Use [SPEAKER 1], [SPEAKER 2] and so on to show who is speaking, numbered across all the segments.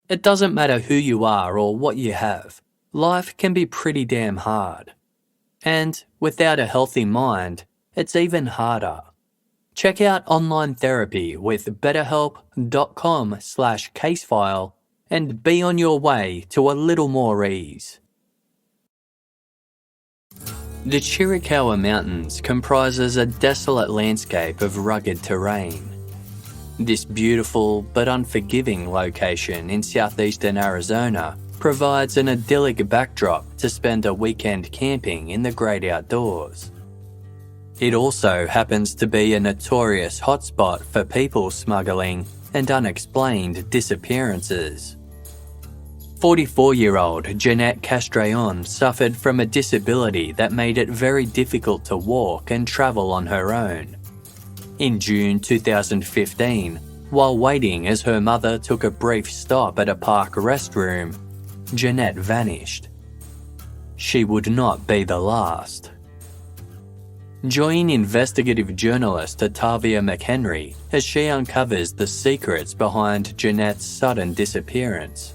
[SPEAKER 1] It doesn't matter who you are or what you have, life can be pretty damn hard. And without a healthy mind, it's even harder. Check out online therapy with betterhelp.com/casefile and be on your way to a little more ease. The Chiricahua Mountains comprises a desolate landscape of rugged terrain. This beautiful but unforgiving location in southeastern Arizona provides an idyllic backdrop to spend a weekend camping in the great outdoors. It also happens to be a notorious hotspot for people smuggling and unexplained disappearances. 44-year-old Jeanette Castrillon suffered from a disability that made it very difficult to walk and travel on her own. In June 2015, while waiting as her mother took a brief stop at a park restroom, Jeanette vanished. She would not be the last. Join investigative journalist Tavia McHenry as she uncovers the secrets behind Jeanette's sudden disappearance.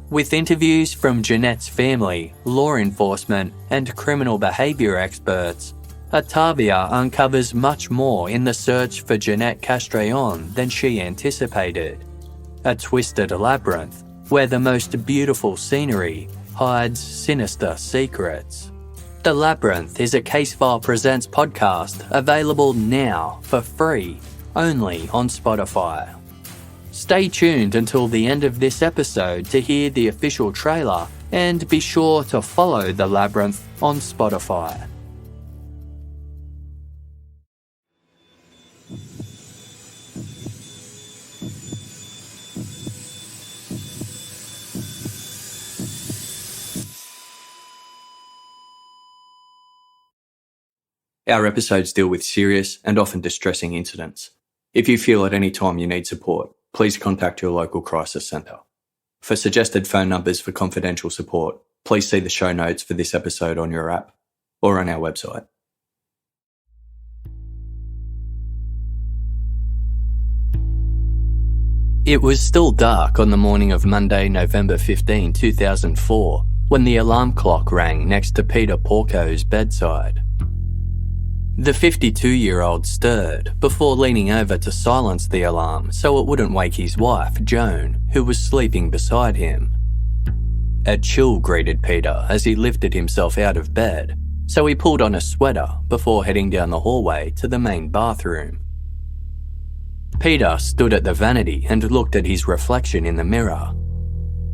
[SPEAKER 1] With interviews from Jeanette's family, law enforcement, and criminal behaviour experts, Tavia uncovers much more in the search for Jeanette Castrillon than she anticipated. A twisted labyrinth where the most beautiful scenery hides sinister secrets. The Labyrinth is a Casefile Presents podcast available now for free, only on Spotify. Stay tuned until the end of this episode to hear the official trailer and be sure to follow The Labyrinth on Spotify. Our episodes deal with serious and often distressing incidents. If you feel at any time you need support, please contact your local crisis centre. For suggested phone numbers for confidential support, please see the show notes for this episode on your app or on our website. It was still dark on the morning of Monday, November 15, 2004, when the alarm clock rang next to Peter Porco's bedside. The 52-year-old stirred before leaning over to silence the alarm so it wouldn't wake his wife, Joan, who was sleeping beside him. A chill greeted Peter as he lifted himself out of bed, so he pulled on a sweater before heading down the hallway to the main bathroom. Peter stood at the vanity and looked at his reflection in the mirror.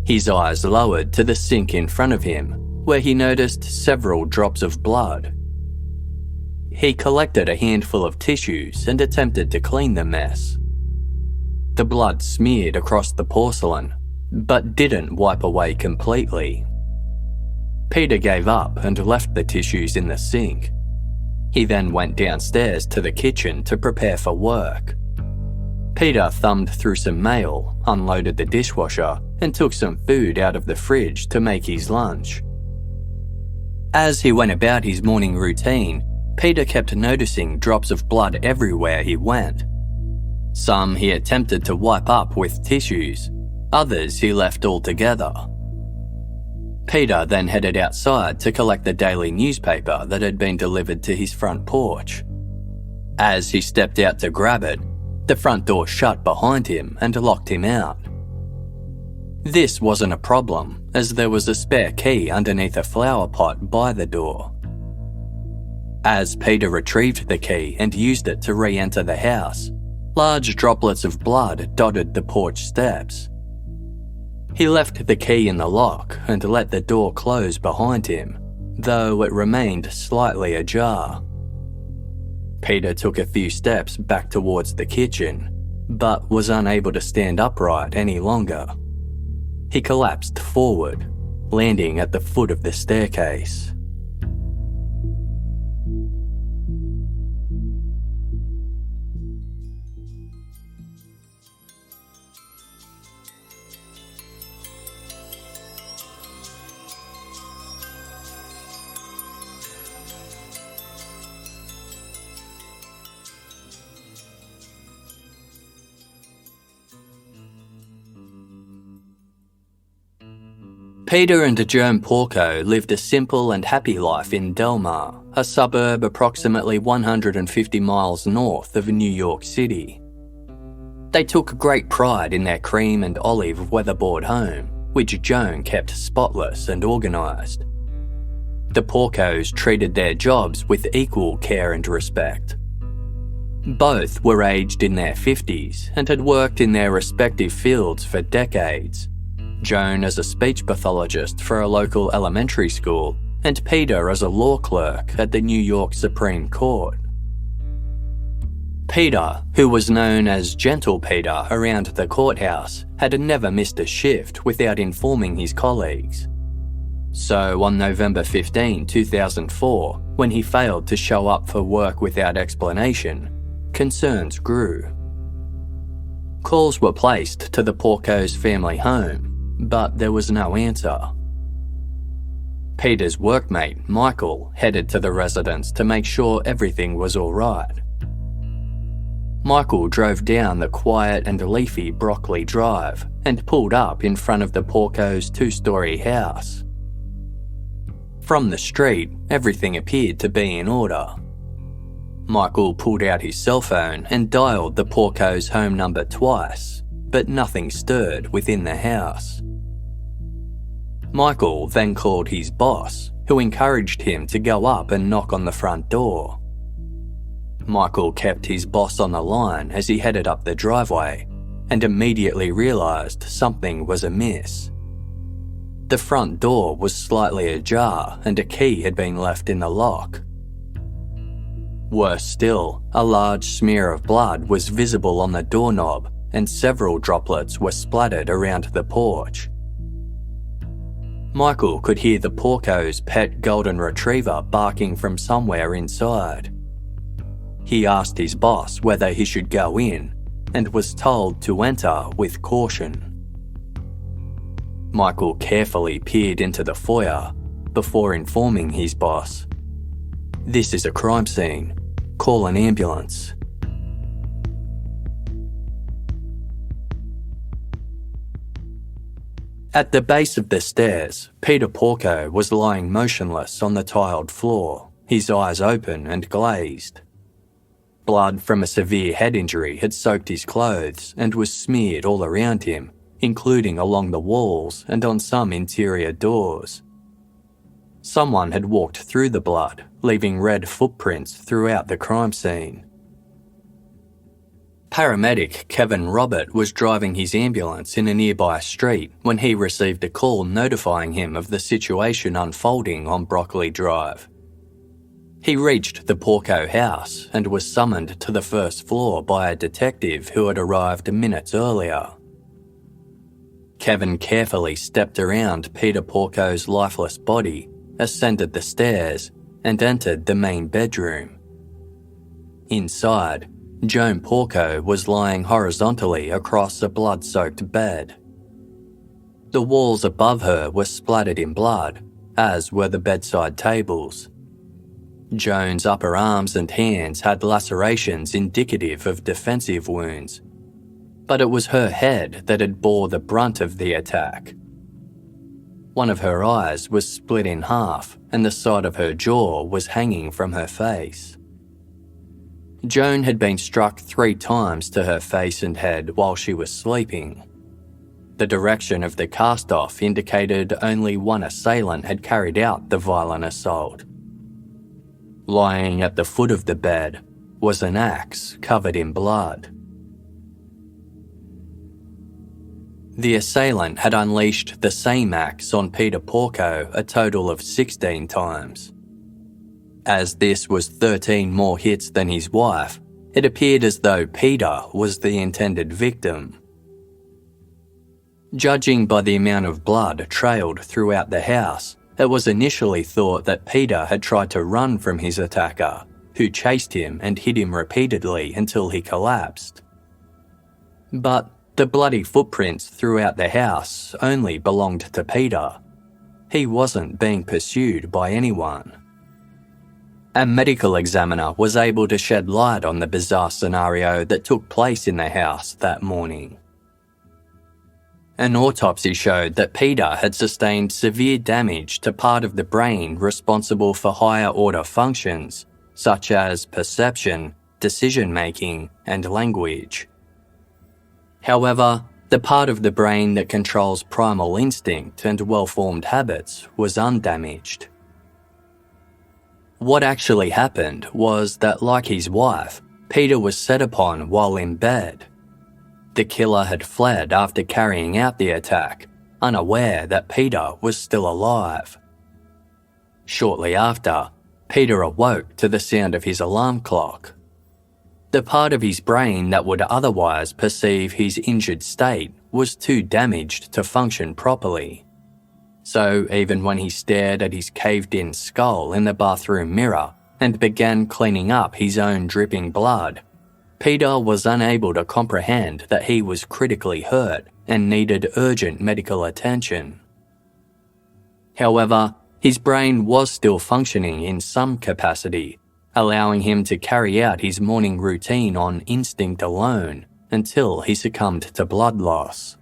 [SPEAKER 1] His eyes lowered to the sink in front of him, where he noticed several drops of blood. He collected a handful of tissues and attempted to clean the mess. The blood smeared across the porcelain, but didn't wipe away completely. Peter gave up and left the tissues in the sink. He then went downstairs to the kitchen to prepare for work. Peter thumbed through some mail, unloaded the dishwasher, and took some food out of the fridge to make his lunch. As he went about his morning routine, Peter kept noticing drops of blood everywhere he went. Some he attempted to wipe up with tissues, others he left altogether. Peter then headed outside to collect the daily newspaper that had been delivered to his front porch. As he stepped out to grab it, the front door shut behind him and locked him out. This wasn't a problem, as there was a spare key underneath a flower pot by the door. As Peter retrieved the key and used it to re-enter the house, large droplets of blood dotted the porch steps. He left the key in the lock and let the door close behind him, though it remained slightly ajar. Peter took a few steps back towards the kitchen, but was unable to stand upright any longer. He collapsed forward, landing at the foot of the staircase. Peter and Joan Porco lived a simple and happy life in Delmar, a suburb approximately 150 miles north of New York City. They took great pride in their cream and olive weatherboard home, which Joan kept spotless and organised. The Porcos treated their jobs with equal care and respect. Both were aged in their 50s and had worked in their respective fields for decades. Joan as a speech pathologist for a local elementary school, and Peter as a law clerk at the New York Supreme Court. Peter, who was known as Gentle Peter around the courthouse, had never missed a shift without informing his colleagues. So on November 15, 2004, when he failed to show up for work without explanation, concerns grew. Calls were placed to the Porco's family home, but there was no answer. Peter's workmate, Michael, headed to the residence to make sure everything was all right. Michael drove down the quiet and leafy Broccoli Drive and pulled up in front of the Porco's two-storey house. From the street, everything appeared to be in order. Michael pulled out his cell phone and dialed the Porco's home number twice, but nothing stirred within the house. Michael then called his boss, who encouraged him to go up and knock on the front door. Michael kept his boss on the line as he headed up the driveway and immediately realised something was amiss. The front door was slightly ajar and a key had been left in the lock. Worse still, a large smear of blood was visible on the doorknob and several droplets were splattered around the porch. Michael could hear the Porco's pet golden retriever barking from somewhere inside. He asked his boss whether he should go in and was told to enter with caution. Michael carefully peered into the foyer before informing his boss, "This is a crime scene. Call an ambulance." At the base of the stairs, Peter Porco was lying motionless on the tiled floor, his eyes open and glazed. Blood from a severe head injury had soaked his clothes and was smeared all around him, including along the walls and on some interior doors. Someone had walked through the blood, leaving red footprints throughout the crime scene. Paramedic Kevin Robert was driving his ambulance in a nearby street when he received a call notifying him of the situation unfolding on Broccoli Drive. He reached the Porco house and was summoned to the first floor by a detective who had arrived minutes earlier. Kevin carefully stepped around Peter Porco's lifeless body, ascended the stairs, and entered the main bedroom. Inside, Joan Porco was lying horizontally across a blood-soaked bed. The walls above her were splattered in blood, as were the bedside tables. Joan's upper arms and hands had lacerations indicative of defensive wounds, but it was her head that had bore the brunt of the attack. One of her eyes was split in half and the side of her jaw was hanging from her face. Joan had been struck 3 times to her face and head while she was sleeping. The direction of the cast-off indicated only one assailant had carried out the violent assault. Lying at the foot of the bed was an axe covered in blood. The assailant had unleashed the same axe on Peter Porco a total of 16 times. As this was 13 more hits than his wife, it appeared as though Peter was the intended victim. Judging by the amount of blood trailed throughout the house, it was initially thought that Peter had tried to run from his attacker, who chased him and hit him repeatedly until he collapsed. But the bloody footprints throughout the house only belonged to Peter. He wasn't being pursued by anyone. A medical examiner was able to shed light on the bizarre scenario that took place in the house that morning. An autopsy showed that Peter had sustained severe damage to part of the brain responsible for higher-order functions, such as perception, decision-making, and language. However, the part of the brain that controls primal instinct and well-formed habits was undamaged. What actually happened was that, like his wife, Peter was set upon while in bed. The killer had fled after carrying out the attack, unaware that Peter was still alive. Shortly after, Peter awoke to the sound of his alarm clock. The part of his brain that would otherwise perceive his injured state was too damaged to function properly. So even when he stared at his caved-in skull in the bathroom mirror and began cleaning up his own dripping blood, Peter was unable to comprehend that he was critically hurt and needed urgent medical attention. However, his brain was still functioning in some capacity, allowing him to carry out his morning routine on instinct alone until he succumbed to blood loss.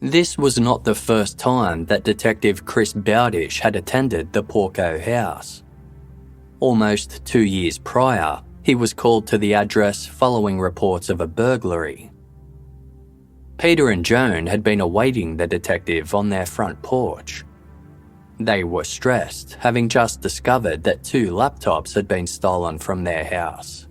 [SPEAKER 1] This was not the first time that Detective Chris Baudish had attended the Porco house. Almost 2 years prior, he was called to the address following reports of a burglary. Peter and Joan had been awaiting the detective on their front porch. They were stressed, having just discovered that 2 laptops had been stolen from their house.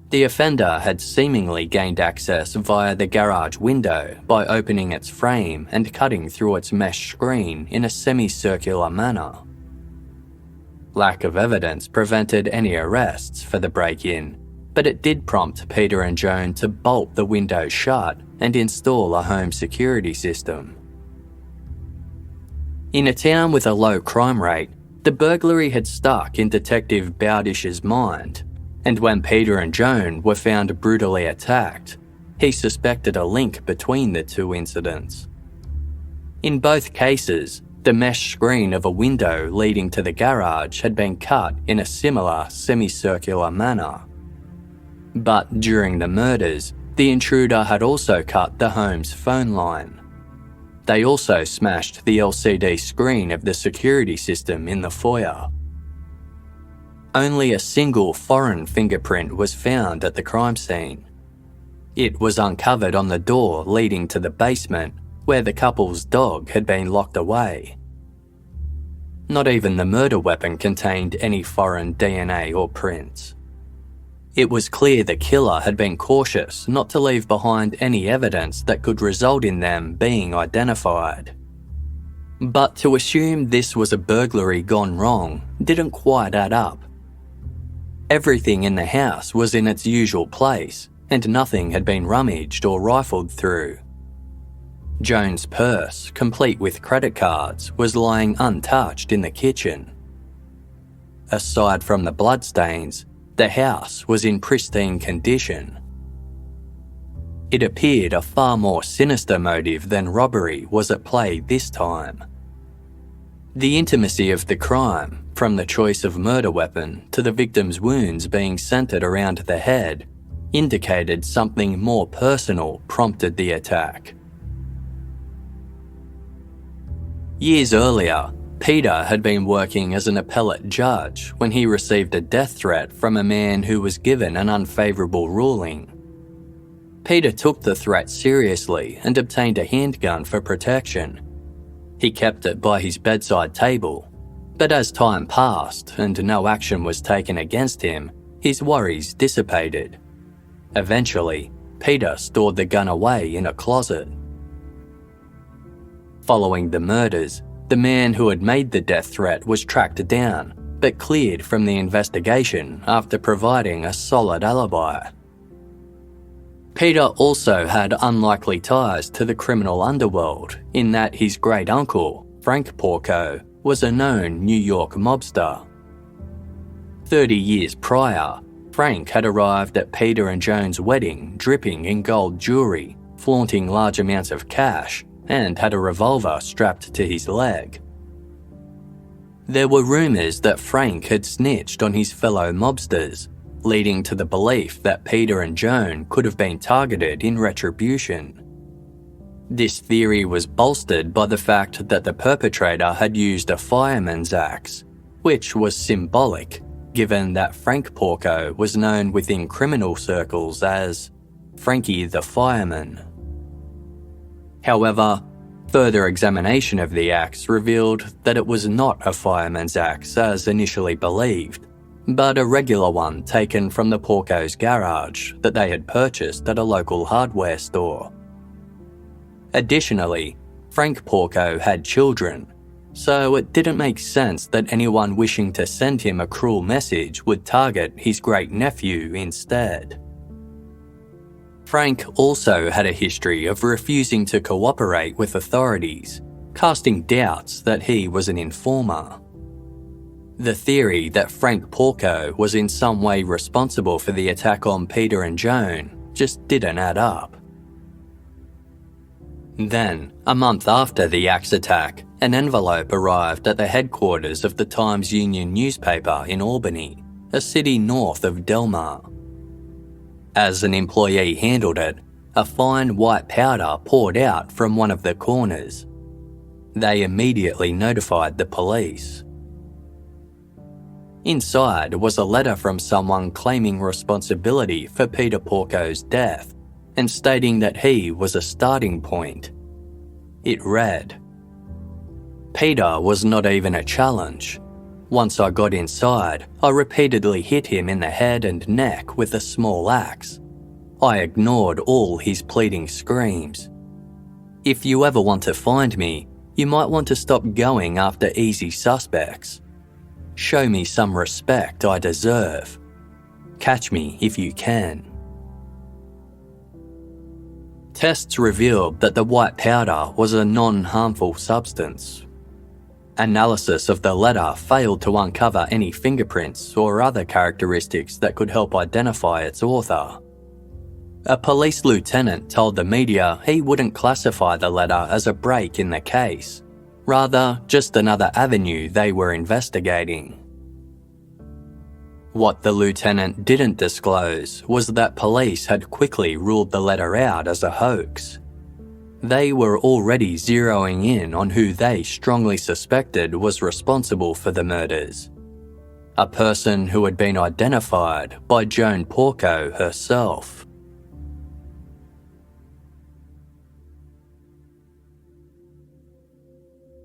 [SPEAKER 1] The offender had seemingly gained access via the garage window by opening its frame and cutting through its mesh screen in a semicircular manner. Lack of evidence prevented any arrests for the break-in, but it did prompt Peter and Joan to bolt the window shut and install a home security system. In a town with a low crime rate, the burglary had stuck in Detective Baudish's mind, and when Peter and Joan were found brutally attacked, he suspected a link between the 2 incidents. In both cases, the mesh screen of a window leading to the garage had been cut in a similar semicircular manner. But during the murders, the intruder had also cut the home's phone line. They also smashed the LCD screen of the security system in the foyer. Only a single foreign fingerprint was found at the crime scene. It was uncovered on the door leading to the basement, where the couple's dog had been locked away. Not even the murder weapon contained any foreign DNA or prints. It was clear the killer had been cautious not to leave behind any evidence that could result in them being identified. But to assume this was a burglary gone wrong didn't quite add up. Everything in the house was in its usual place, and nothing had been rummaged or rifled through. Joan's purse, complete with credit cards, was lying untouched in the kitchen. Aside from the bloodstains, the house was in pristine condition. It appeared a far more sinister motive than robbery was at play this time. The intimacy of the crime, from the choice of murder weapon to the victim's wounds being centered around the head, indicated something more personal prompted the attack. Years earlier, Peter had been working as an appellate judge when he received a death threat from a man who was given an unfavourable ruling. Peter took the threat seriously and obtained a handgun for protection. He kept it by his bedside table, but as time passed and no action was taken against him, his worries dissipated. Eventually, Peter stored the gun away in a closet. Following the murders, the man who had made the death threat was tracked down, but cleared from the investigation after providing a solid alibi. Peter also had unlikely ties to the criminal underworld in that his great-uncle, Frank Porco, was a known New York mobster. 30 years prior, Frank had arrived at Peter and Joan's wedding dripping in gold jewellery, flaunting large amounts of cash, and had a revolver strapped to his leg. There were rumours that Frank had snitched on his fellow mobsters, leading to the belief that Peter and Joan could have been targeted in retribution. This theory was bolstered by the fact that the perpetrator had used a fireman's axe, which was symbolic, given that Frank Porco was known within criminal circles as Frankie the Fireman. However, further examination of the axe revealed that it was not a fireman's axe as initially believed, but a regular one taken from the Porco's garage that they had purchased at a local hardware store. Additionally, Frank Porco had children, so it didn't make sense that anyone wishing to send him a cruel message would target his great-nephew instead. Frank also had a history of refusing to cooperate with authorities, casting doubts that he was an informer. The theory that Frank Porco was in some way responsible for the attack on Peter and Joan just didn't add up. Then, a month after the axe attack, an envelope arrived at the headquarters of the Times-Union newspaper in Albany, a city north of Delmar. As an employee handled it, a fine white powder poured out from one of the corners. They immediately notified the police. Inside was a letter from someone claiming responsibility for Peter Porco's death and stating that he was a starting point. It read, "Peter was not even a challenge. Once I got inside, I repeatedly hit him in the head and neck with a small axe. I ignored all his pleading screams. If you ever want to find me, you might want to stop going after easy suspects. Show me some respect I deserve. Catch me if you can." Tests revealed that the white powder was a non-harmful substance. Analysis of the letter failed to uncover any fingerprints or other characteristics that could help identify its author. A police lieutenant told the media he wouldn't classify the letter as a break in the case, rather just another avenue they were investigating. What the lieutenant didn't disclose was that police had quickly ruled the letter out as a hoax. They were already zeroing in on who they strongly suspected was responsible for the murders. A person who had been identified by Joan Porco herself.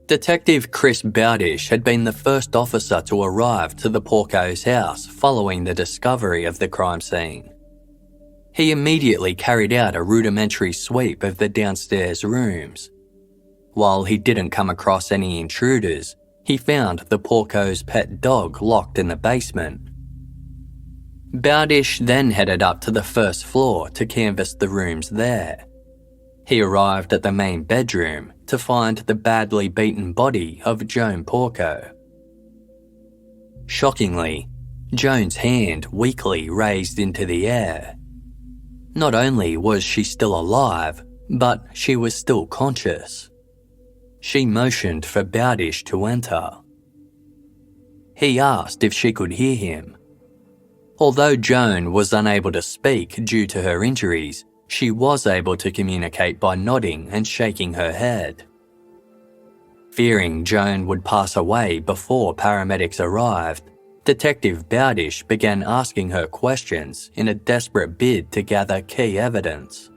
[SPEAKER 1] Detective Chris Baudish had been the first officer to arrive to the Porco's house following the discovery of the crime scene. He immediately carried out a rudimentary sweep of the downstairs rooms. While he didn't come across any intruders, he found the Porco's pet dog locked in the basement. Baudish then headed up to the first floor to canvass the rooms there. He arrived at the main bedroom to find the badly beaten body of Joan Porco. Shockingly, Joan's hand weakly raised into the air. Not only was she still alive, but she was still conscious. She motioned for Baudish to enter. He asked if she could hear him. Although Joan was unable to speak due to her injuries, she was able to communicate by nodding and shaking her head. Fearing Joan would pass away before paramedics arrived, Detective Baudish began asking her questions in a desperate bid to gather key evidence.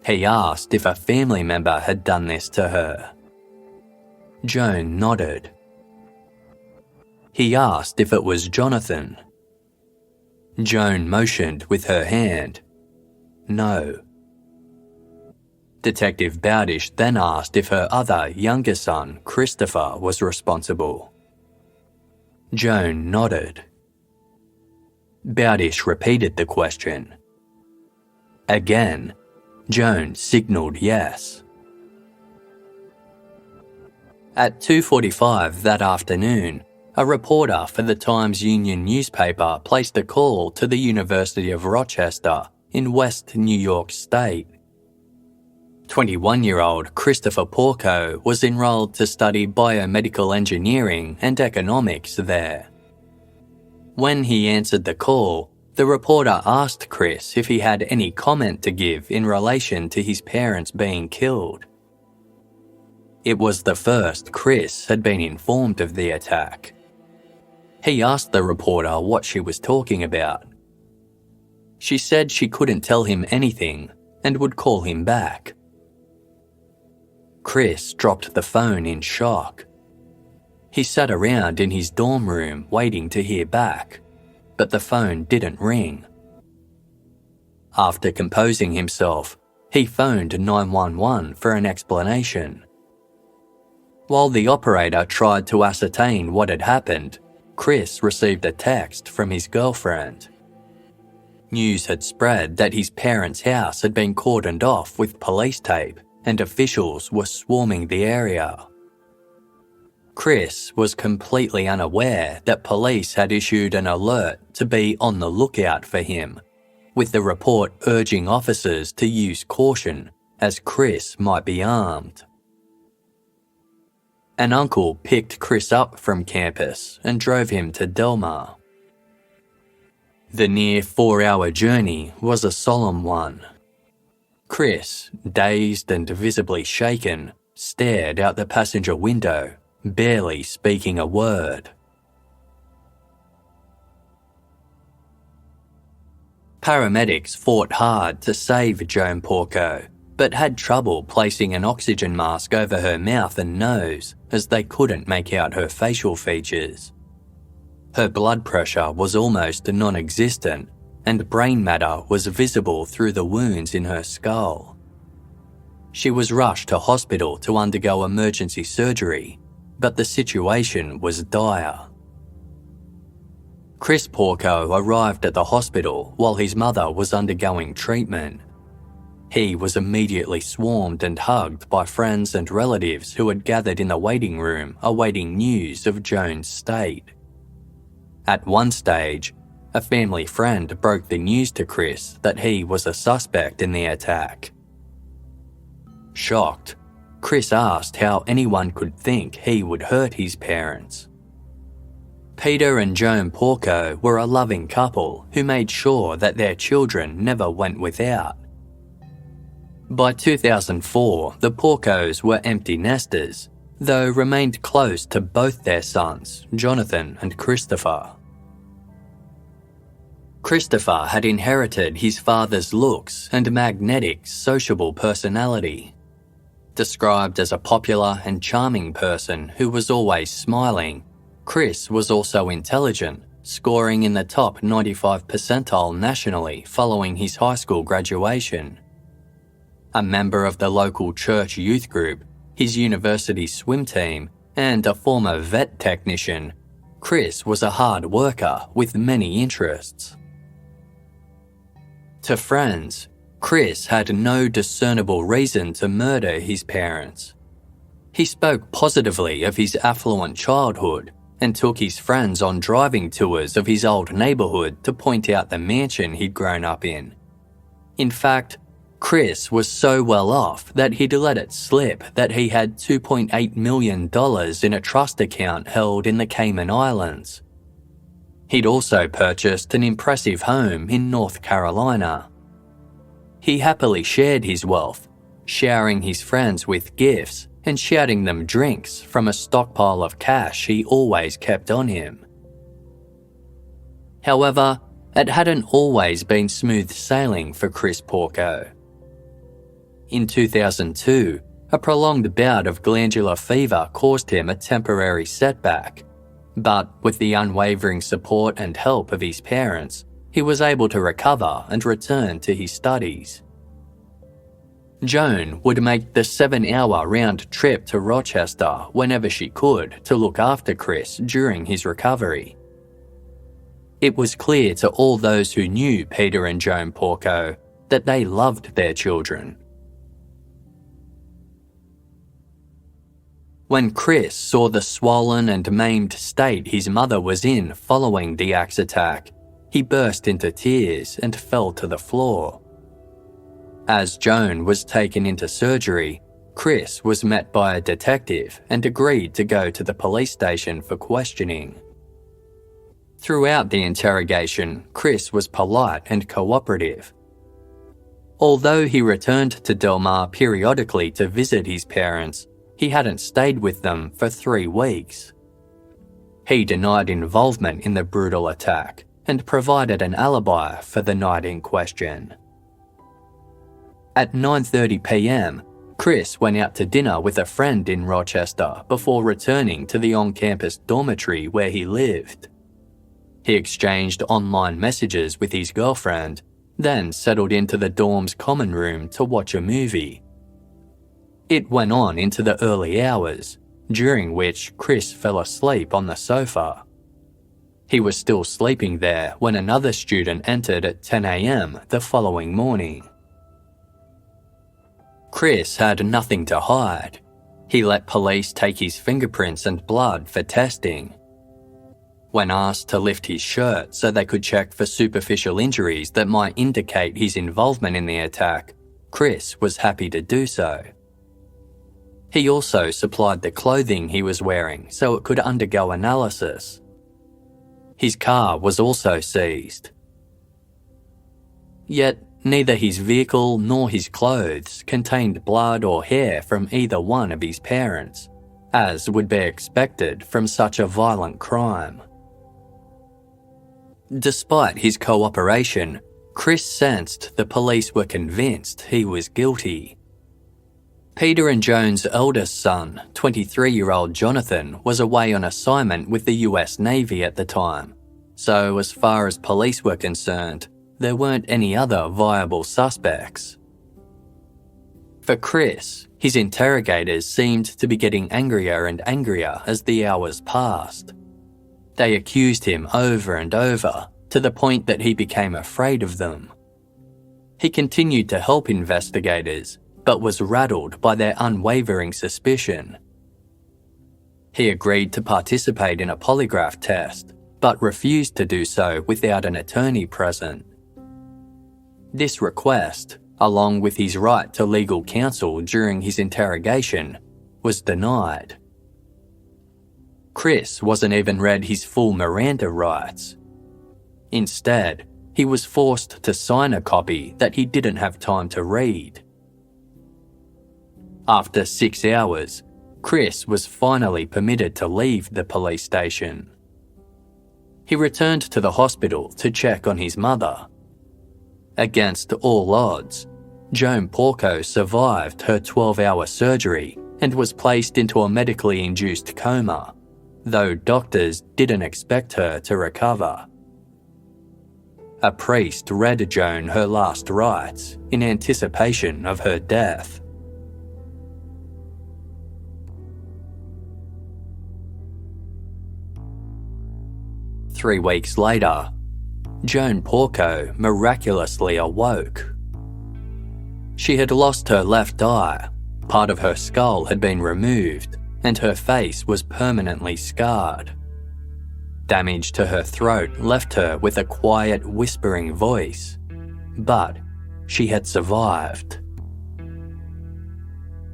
[SPEAKER 1] He asked if a family member had done this to her. Joan nodded. He asked if it was Jonathan. Joan motioned with her hand. No. Detective Baudish then asked if her other, younger son, Christopher, was responsible. Joan nodded. Baudish repeated the question. Again, Joan signalled yes. At 2:45 that afternoon, a reporter for the Times-Union newspaper placed a call to the University of Rochester in West New York State. 21-year-old Christopher Porco was enrolled to study biomedical engineering and economics there. When he answered the call, the reporter asked Chris if he had any comment to give in relation to his parents being killed. It was the first Chris had been informed of the attack. He asked the reporter what she was talking about. She said she couldn't tell him anything and would call him back. Chris dropped the phone in shock. He sat around in his dorm room waiting to hear back, but the phone didn't ring. After composing himself, he phoned 911 for an explanation. While the operator tried to ascertain what had happened, Chris received a text from his girlfriend. News had spread that his parents' house had been cordoned off with police tape and officials were swarming the area. Chris was completely unaware that police had issued an alert to be on the lookout for him, with the report urging officers to use caution as Chris might be armed. An uncle picked Chris up from campus and drove him to Delmar. The near 4-hour journey was a solemn one. Chris, dazed and visibly shaken, stared out the passenger window, barely speaking a word. Paramedics fought hard to save Joan Porco, but had trouble placing an oxygen mask over her mouth and nose as they couldn't make out her facial features. Her blood pressure was almost non-existent, and brain matter was visible through the wounds in her skull. She was rushed to hospital to undergo emergency surgery, but the situation was dire. Chris Porco arrived at the hospital while his mother was undergoing treatment. He was immediately swarmed and hugged by friends and relatives who had gathered in the waiting room awaiting news of Joan's state. At one stage, a family friend broke the news to Chris that he was a suspect in the attack. Shocked, Chris asked how anyone could think he would hurt his parents. Peter and Joan Porco were a loving couple who made sure that their children never went without. By 2004, the Porcos were empty nesters, though remained close to both their sons, Jonathan and Christopher. Christopher had inherited his father's looks and magnetic, sociable personality. Described as a popular and charming person who was always smiling, Chris was also intelligent, scoring in the top 95 percentile nationally following his high school graduation. A member of the local church youth group, his university swim team, and a former vet technician, Chris was a hard worker with many interests. To friends, Chris had no discernible reason to murder his parents. He spoke positively of his affluent childhood and took his friends on driving tours of his old neighbourhood to point out the mansion he'd grown up in. In fact, Chris was so well off that he'd let it slip that he had $2.8 million in a trust account held in the Cayman Islands. He'd also purchased an impressive home in North Carolina. He happily shared his wealth, showering his friends with gifts and shouting them drinks from a stockpile of cash he always kept on him. However, it hadn't always been smooth sailing for Chris Porco. In 2002, a prolonged bout of glandular fever caused him a temporary setback, but with the unwavering support and help of his parents, he was able to recover and return to his studies. Joan would make the 7-hour round trip to Rochester whenever she could to look after Chris during his recovery. It was clear to all those who knew Peter and Joan Porco that they loved their children. When Chris saw the swollen and maimed state his mother was in following the axe attack, he burst into tears and fell to the floor. As Joan was taken into surgery, Chris was met by a detective and agreed to go to the police station for questioning. Throughout the interrogation, Chris was polite and cooperative. Although he returned to Del Mar periodically to visit his parents, he hadn't stayed with them for 3 weeks. He denied involvement in the brutal attack and provided an alibi for the night in question. At 9:30 p.m, Chris went out to dinner with a friend in Rochester before returning to the on-campus dormitory where he lived. He exchanged online messages with his girlfriend, then settled into the dorm's common room to watch a movie. It went on into the early hours, during which Chris fell asleep on the sofa. He was still sleeping there when another student entered at 10 a.m. the following morning. Chris had nothing to hide. He let police take his fingerprints and blood for testing. When asked to lift his shirt so they could check for superficial injuries that might indicate his involvement in the attack, Chris was happy to do so. He also supplied the clothing he was wearing so it could undergo analysis. His car was also seized. Yet, neither his vehicle nor his clothes contained blood or hair from either one of his parents, as would be expected from such a violent crime. Despite his cooperation, Chris sensed the police were convinced he was guilty. Peter and Joan's eldest son, 23-year-old Jonathan, was away on assignment with the US Navy at the time, so as far as police were concerned, there weren't any other viable suspects. For Chris, his interrogators seemed to be getting angrier and angrier as the hours passed. They accused him over and over, to the point that he became afraid of them. He continued to help investigators, but was rattled by their unwavering suspicion. He agreed to participate in a polygraph test, but refused to do so without an attorney present. This request, along with his right to legal counsel during his interrogation, was denied. Chris wasn't even read his full Miranda rights. Instead, he was forced to sign a copy that he didn't have time to read. After 6 hours, Chris was finally permitted to leave the police station. He returned to the hospital to check on his mother. Against all odds, Joan Porco survived her 12-hour surgery and was placed into a medically induced coma, though doctors didn't expect her to recover. A priest read Joan her last rites in anticipation of her death. Three weeks later, Joan Porco miraculously awoke. She had lost her left eye, part of her skull had been removed, and her face was permanently scarred. Damage to her throat left her with a quiet, whispering voice, but she had survived.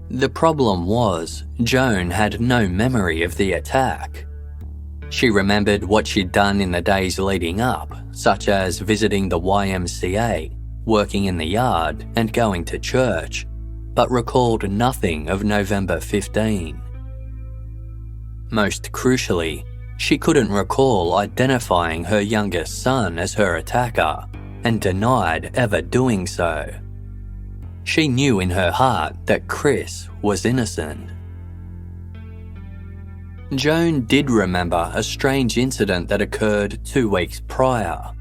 [SPEAKER 1] The problem was, Joan had no memory of the attack. She remembered what she'd done in the days leading up, such as visiting the YMCA, working in the yard, and going to church, but recalled nothing of November 15. Most crucially, she couldn't recall identifying her youngest son as her attacker, and denied ever doing so. She knew in her heart that Chris was innocent. Joan did remember a strange incident that occurred 2 weeks prior.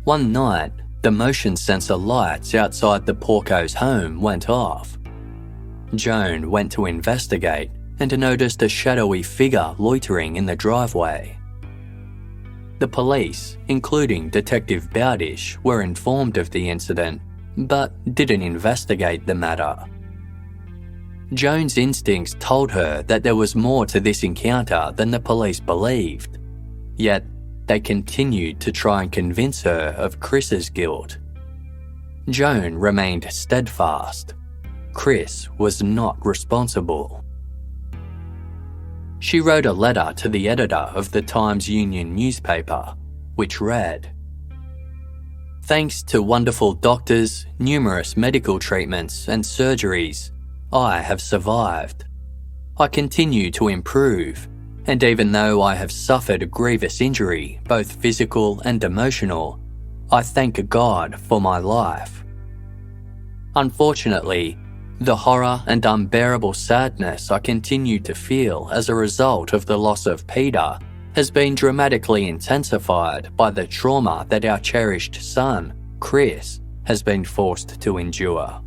[SPEAKER 1] One night, the motion sensor lights outside the Porco's home went off. Joan went to investigate and noticed a shadowy figure loitering in the driveway. The police, including Detective Baudish, were informed of the incident, but didn't investigate the matter. Joan's instincts told her that there was more to this encounter than the police believed, yet they continued to try and convince her of Chris's guilt. Joan remained steadfast. Chris was not responsible. She wrote a letter to the editor of the Times Union newspaper, which read, "Thanks to wonderful doctors, numerous medical treatments and surgeries, I have survived. I continue to improve, and even though I have suffered a grievous injury, both physical and emotional, I thank God for my life. Unfortunately, the horror and unbearable sadness I continue to feel as a result of the loss of Peter has been dramatically intensified by the trauma that our cherished son, Chris, has been forced to endure.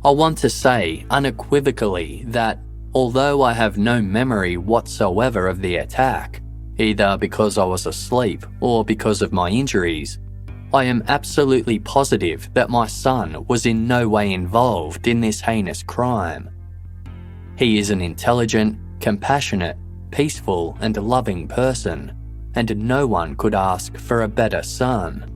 [SPEAKER 1] I want to say unequivocally that although I have no memory whatsoever of the attack, either because I was asleep or because of my injuries, I am absolutely positive that my son was in no way involved in this heinous crime. He is an intelligent, compassionate, peaceful and loving person, and no one could ask for a better son.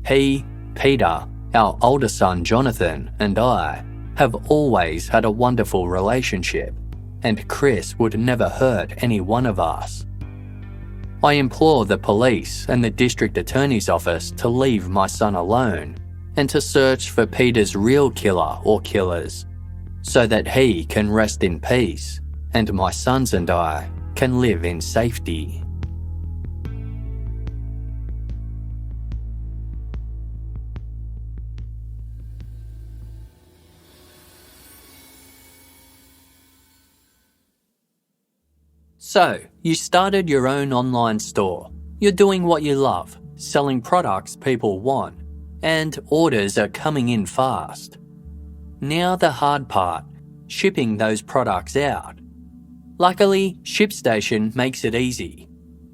[SPEAKER 1] He, Peter, our older son Jonathan, and I have always had a wonderful relationship, and Chris would never hurt any one of us. I implore the police and the district attorney's office to leave my son alone and to search for Peter's real killer or killers so that he can rest in peace and my sons and I can live in safety." So, you started your own online store. You're doing what you love, selling products people want, and orders are coming in fast. Now the hard part, shipping those products out. Luckily, ShipStation makes it easy.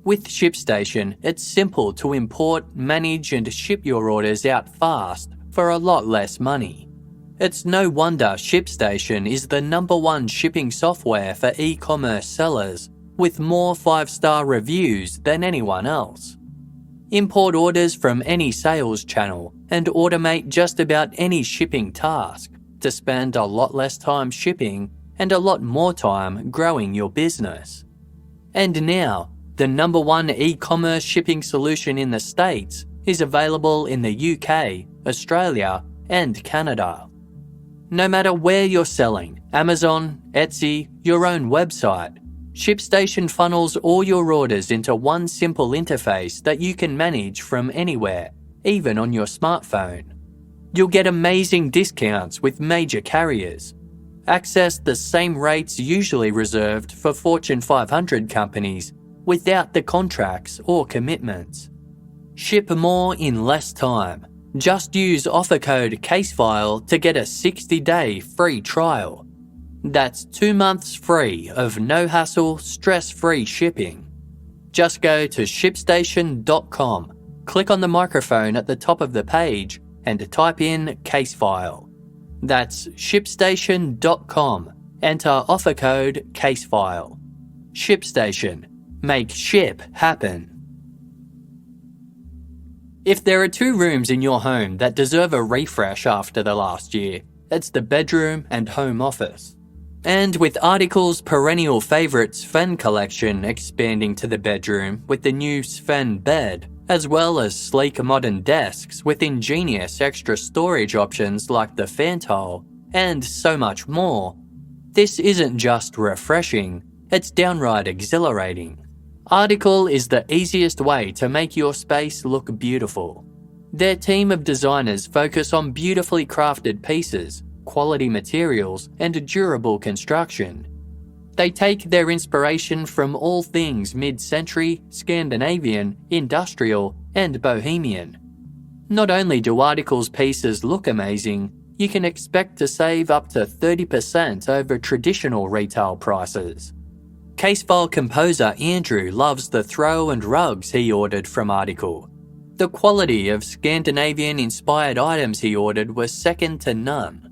[SPEAKER 1] With ShipStation, it's simple to import, manage and ship your orders out fast for a lot less money. It's no wonder ShipStation is the #1 shipping software for e-commerce sellers, with more 5-star reviews than anyone else. Import orders from any sales channel and automate just about any shipping task to spend a lot less time shipping and a lot more time growing your business. And now, the #1 e-commerce shipping solution in the States is available in the UK, Australia, and Canada. No matter where you're selling, Amazon, Etsy, your own website, ShipStation funnels all your orders into one simple interface that you can manage from anywhere, even on your smartphone. You'll get amazing discounts with major carriers. Access the same rates usually reserved for Fortune 500 companies without the contracts or commitments. Ship more in less time. Just use offer code CASEFILE to get a 60-day free trial. That's 2 months free of no-hassle, stress-free shipping. Just go to ShipStation.com, click on the microphone at the top of the page, and type in CASEFILE. That's ShipStation.com. Enter offer code CASEFILE. ShipStation. Make ship happen. If there are 2 rooms in your home that deserve a refresh after the last year, it's the bedroom and home office. And with Article's perennial favourite Sven collection expanding to the bedroom with the new Sven bed, as well as sleek modern desks with ingenious extra storage options like the fan towel, and so much more, this isn't just refreshing, it's downright exhilarating. Article is the easiest way to make your space look beautiful. Their team of designers focus on beautifully crafted pieces, quality materials, and durable construction. They take their inspiration from all things mid-century, Scandinavian, industrial, and bohemian. Not only do Article's pieces look amazing, you can expect to save up to 30% over traditional retail prices. Casefile composer Andrew loves the throw and rugs he ordered from Article. The quality of Scandinavian-inspired items he ordered was second to none.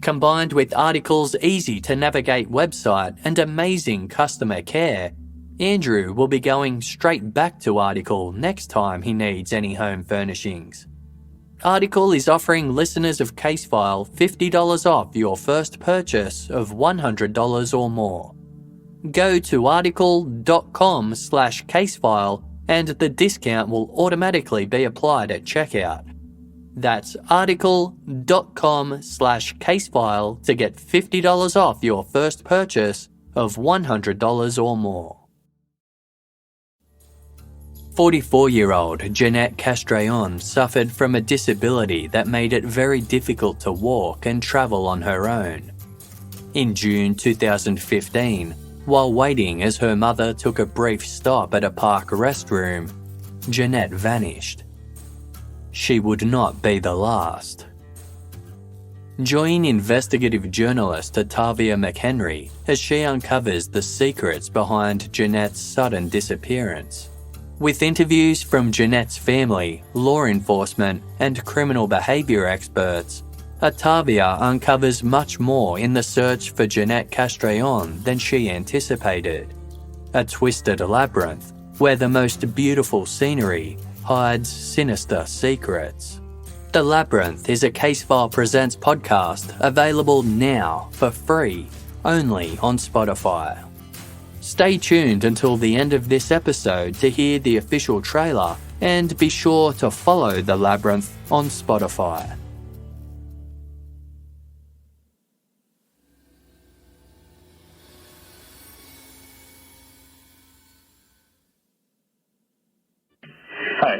[SPEAKER 1] Combined with Article's easy-to-navigate website and amazing customer care, Andrew will be going straight back to Article next time he needs any home furnishings. Article is offering listeners of Casefile $50 off your first purchase of $100 or more. Go to article.com/casefile and the discount will automatically be applied at checkout. That's article.com/casefile to get $50 off your first purchase of $100 or more. 44-year-old Jeanette Castrillon suffered from a disability that made it very difficult to walk and travel on her own. In June 2015, while waiting as her mother took a brief stop at a park restroom, Jeanette vanished. She would not be the last. Join investigative journalist Tavia McHenry as she uncovers the secrets behind Jeanette's sudden disappearance. With interviews from Jeanette's family, law enforcement, and criminal behaviour experts, Tavia uncovers much more in the search for Jeanette Castrillon than she anticipated. A twisted labyrinth where the most beautiful scenery hides sinister secrets. The Labyrinth is a Casefile Presents podcast available now for free, only on Spotify. Stay tuned until the end of this episode to hear the official trailer and be sure to follow The Labyrinth on Spotify.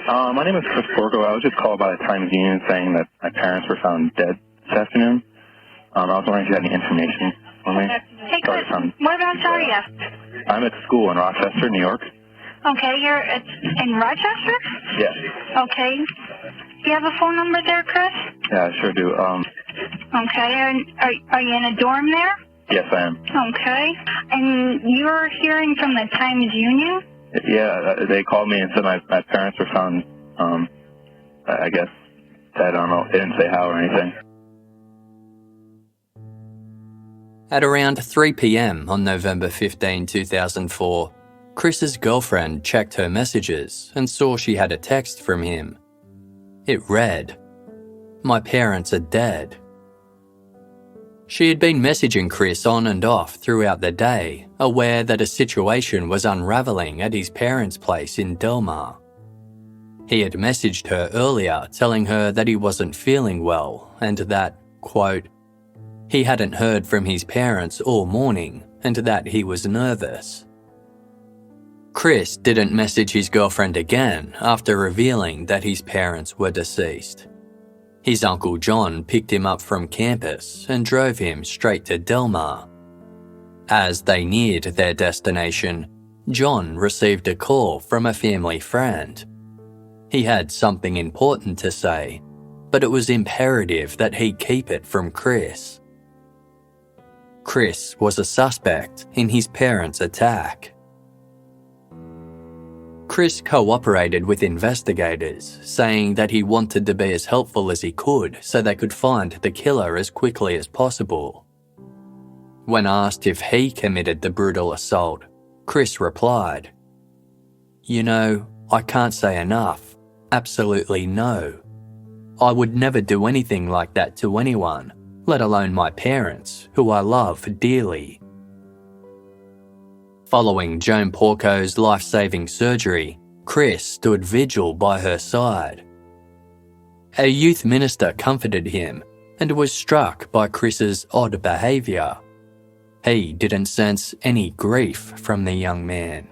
[SPEAKER 2] Hi, my name is Chris Porco. I was just called by the Times-Union saying that my parents were found dead this afternoon. I was wondering if you had any information for me.
[SPEAKER 3] Hey, Chris, whereabouts are you?
[SPEAKER 2] I'm at school in Rochester, New York.
[SPEAKER 3] Okay, you're in Rochester?
[SPEAKER 2] Yes.
[SPEAKER 3] Okay. Do you have a phone number there, Chris?
[SPEAKER 2] Yeah, I sure do.
[SPEAKER 3] Okay, and are you in a dorm there?
[SPEAKER 2] Yes, I am.
[SPEAKER 3] Okay. And you're hearing from the Times-Union?
[SPEAKER 2] Yeah, they called me and said my parents were found, I guess, dead. I don't know. They didn't say how or anything.
[SPEAKER 1] At around 3 p.m. on November 15, 2004, Chris's girlfriend checked her messages and saw she had a text from him. It read, "My parents are dead." She had been messaging Chris on and off throughout the day, aware that a situation was unravelling at his parents' place in Delmar. He had messaged her earlier telling her that he wasn't feeling well and that, quote, he hadn't heard from his parents all morning and that he was nervous. Chris didn't message his girlfriend again after revealing that his parents were deceased. His Uncle John picked him up from campus and drove him straight to Delmar. As they neared their destination, John received a call from a family friend. He had something important to say, but it was imperative that he keep it from Chris. Chris was a suspect in his parents' attack. Chris cooperated with investigators, saying that he wanted to be as helpful as he could so they could find the killer as quickly as possible. When asked if he committed the brutal assault, Chris replied, "You know, I can't say enough. Absolutely no. I would never do anything like that to anyone, let alone my parents, who I love dearly." Following Joan Porco's life-saving surgery, Chris stood vigil by her side. A youth minister comforted him and was struck by Chris's odd behaviour. He didn't sense any grief from the young man.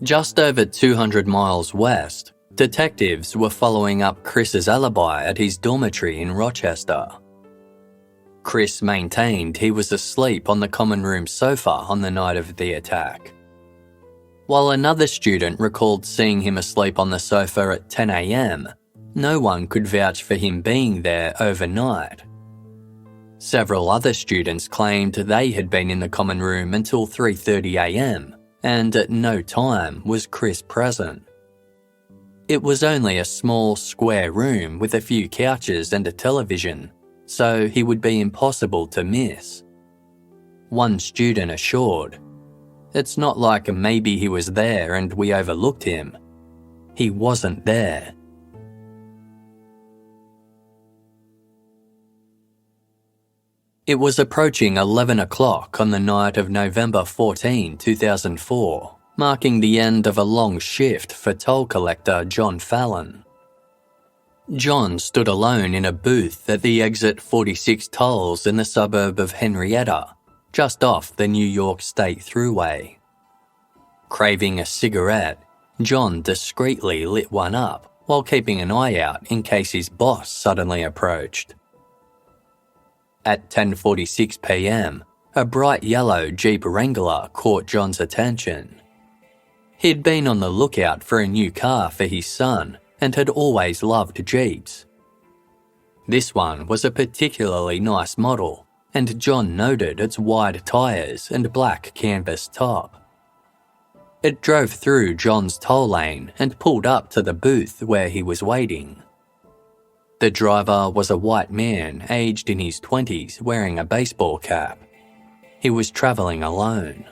[SPEAKER 1] Just over 200 miles west, detectives were following up Chris's alibi at his dormitory in Rochester. Chris maintained he was asleep on the common room sofa on the night of the attack, while another student recalled seeing him asleep on the sofa at 10 a.m. No one could vouch for him being there overnight. Several other students claimed they had been in the common room until 3:30 a.m, and at no time was Chris present. It was only a small square room with a few couches and a television, so he would be impossible to miss. One student assured, "It's not like maybe he was there and we overlooked him. He wasn't there." It was approaching 11 o'clock on the night of November 14, 2004, marking the end of a long shift for toll collector John Fallon. John stood alone in a booth at the exit 46 tolls in the suburb of Henrietta, just off the New York State Thruway. Craving a cigarette, John discreetly lit one up while keeping an eye out in case his boss suddenly approached. At 10:46 p.m, a bright yellow Jeep Wrangler caught John's attention. He'd been on the lookout for a new car for his son and had always loved Jeeps. This one was a particularly nice model, and John noted its wide tyres and black canvas top. It drove through John's toll lane and pulled up to the booth where he was waiting. The driver was a white man aged in his 20s wearing a baseball cap. He was travelling alone.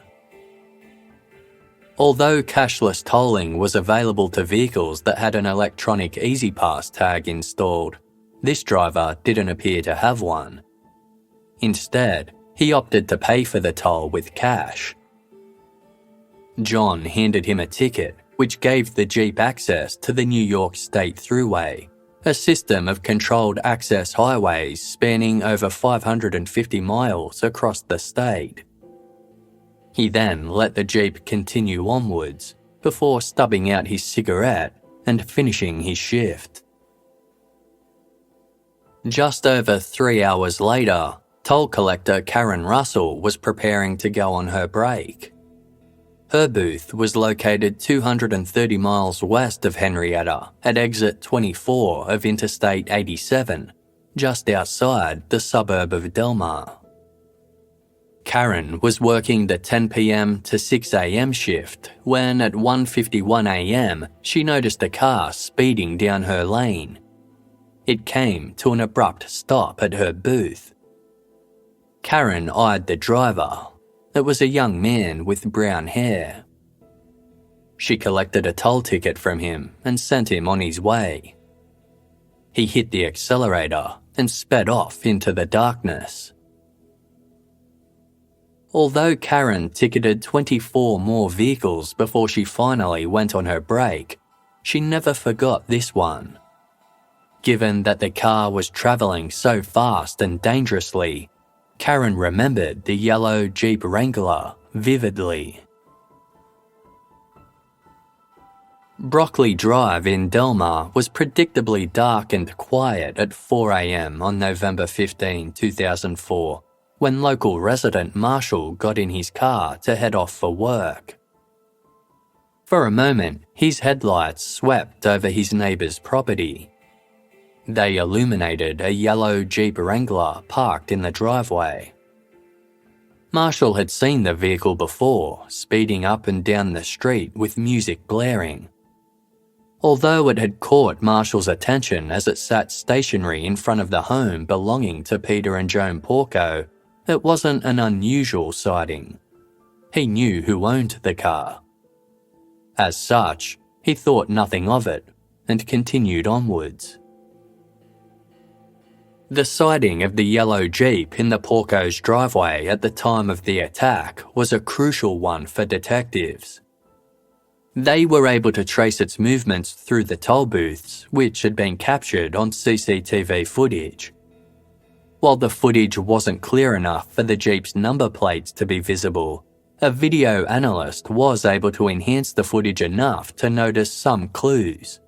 [SPEAKER 1] Although cashless tolling was available to vehicles that had an electronic EasyPass tag installed, this driver didn't appear to have one. Instead, he opted to pay for the toll with cash. John handed him a ticket, which gave the Jeep access to the New York State Thruway, a system of controlled access highways spanning over 550 miles across the state. He then let the Jeep continue onwards before stubbing out his cigarette and finishing his shift. Just over 3 hours later, toll collector Karen Russell was preparing to go on her break. Her booth was located 230 miles west of Henrietta at exit 24 of Interstate 87, just outside the suburb of Delmar. Karen was working the 10 p.m. to 6 a.m. shift when at 1:51 a.m. she noticed a car speeding down her lane. It came to an abrupt stop at her booth. Karen eyed the driver. It was a young man with brown hair. She collected a toll ticket from him and sent him on his way. He hit the accelerator and sped off into the darkness. Although Karen ticketed 24 more vehicles before she finally went on her break, she never forgot this one. Given that the car was travelling so fast and dangerously, Karen remembered the yellow Jeep Wrangler vividly. Broccoli Drive in Delmar was predictably dark and quiet at 4 a.m. on November 15, 2004, when local resident Marshall got in his car to head off for work. For a moment, his headlights swept over his neighbour's property. They illuminated a yellow Jeep Wrangler parked in the driveway. Marshall had seen the vehicle before, speeding up and down the street with music blaring. Although it had caught Marshall's attention as it sat stationary in front of the home belonging to Peter and Joan Porco, it wasn't an unusual sighting. He knew who owned the car. As such, he thought nothing of it and continued onwards. The sighting of the yellow Jeep in the Porco's driveway at the time of the attack was a crucial one for detectives. They were able to trace its movements through the toll booths, which had been captured on CCTV footage. While the footage wasn't clear enough for the Jeep's number plates to be visible, a video analyst was able to enhance the footage enough to notice some clues.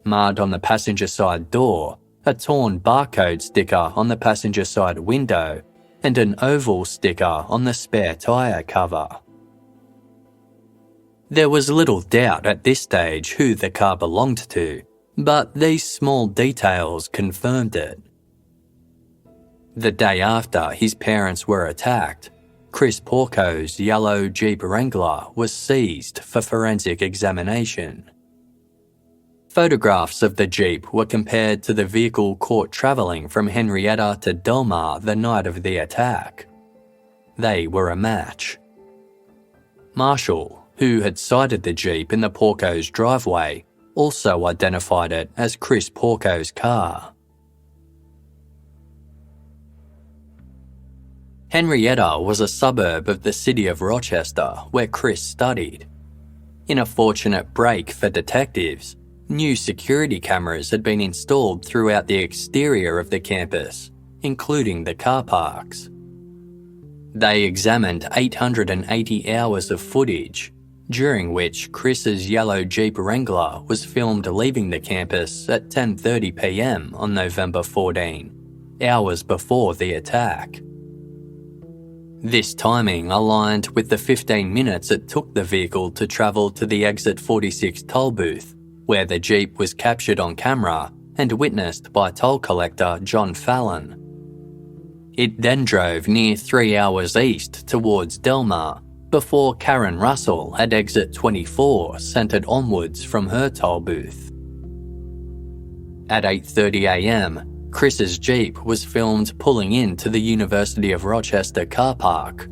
[SPEAKER 1] Marred on the passenger side door, a torn barcode sticker on the passenger side window, and an oval sticker on the spare tyre cover. There was little doubt at this stage who the car belonged to, but these small details confirmed it. The day after his parents were attacked, Chris Porco's yellow Jeep Wrangler was seized for forensic examination. Photographs of the Jeep were compared to the vehicle caught travelling from Henrietta to Delmar the night of the attack. They were a match. Marshall, who had sighted the Jeep in the Porco's driveway, also identified it as Chris Porco's car. Henrietta was a suburb of the city of Rochester where Chris studied. In a fortunate break for detectives, new security cameras had been installed throughout the exterior of the campus, including the car parks. They examined 880 hours of footage, during which Chris's yellow Jeep Wrangler was filmed leaving the campus at 10:30 p.m. on November 14, hours before the attack. This timing aligned with the 15 minutes it took the vehicle to travel to the exit 46 toll booth, where the Jeep was captured on camera and witnessed by toll collector John Fallon. It then drove near 3 hours east towards Delmar, before Karen Russell at exit 24 centred onwards from her toll booth. At 8:30 a.m, Chris's Jeep was filmed pulling into the University of Rochester car park.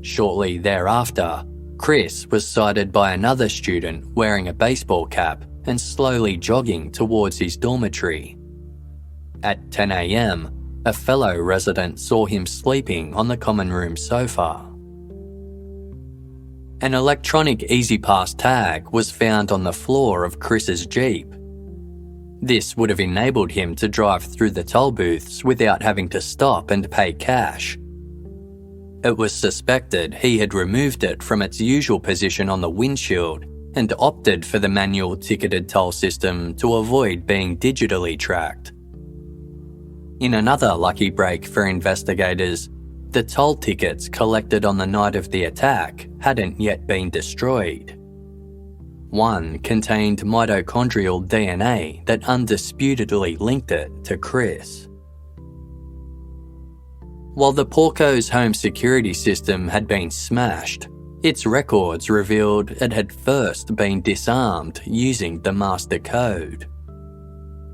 [SPEAKER 1] Shortly thereafter, Chris was sighted by another student wearing a baseball cap and slowly jogging towards his dormitory. At 10 a.m, a fellow resident saw him sleeping on the common room sofa. An electronic EasyPass tag was found on the floor of Chris's Jeep. This would have enabled him to drive through the toll booths without having to stop and pay cash. It was suspected he had removed it from its usual position on the windshield and opted for the manual ticketed toll system to avoid being digitally tracked. In another lucky break for investigators, the toll tickets collected on the night of the attack hadn't yet been destroyed. One contained mitochondrial DNA that undisputedly linked it to Chris. While the Porco's home security system had been smashed, its records revealed it had first been disarmed using the master code.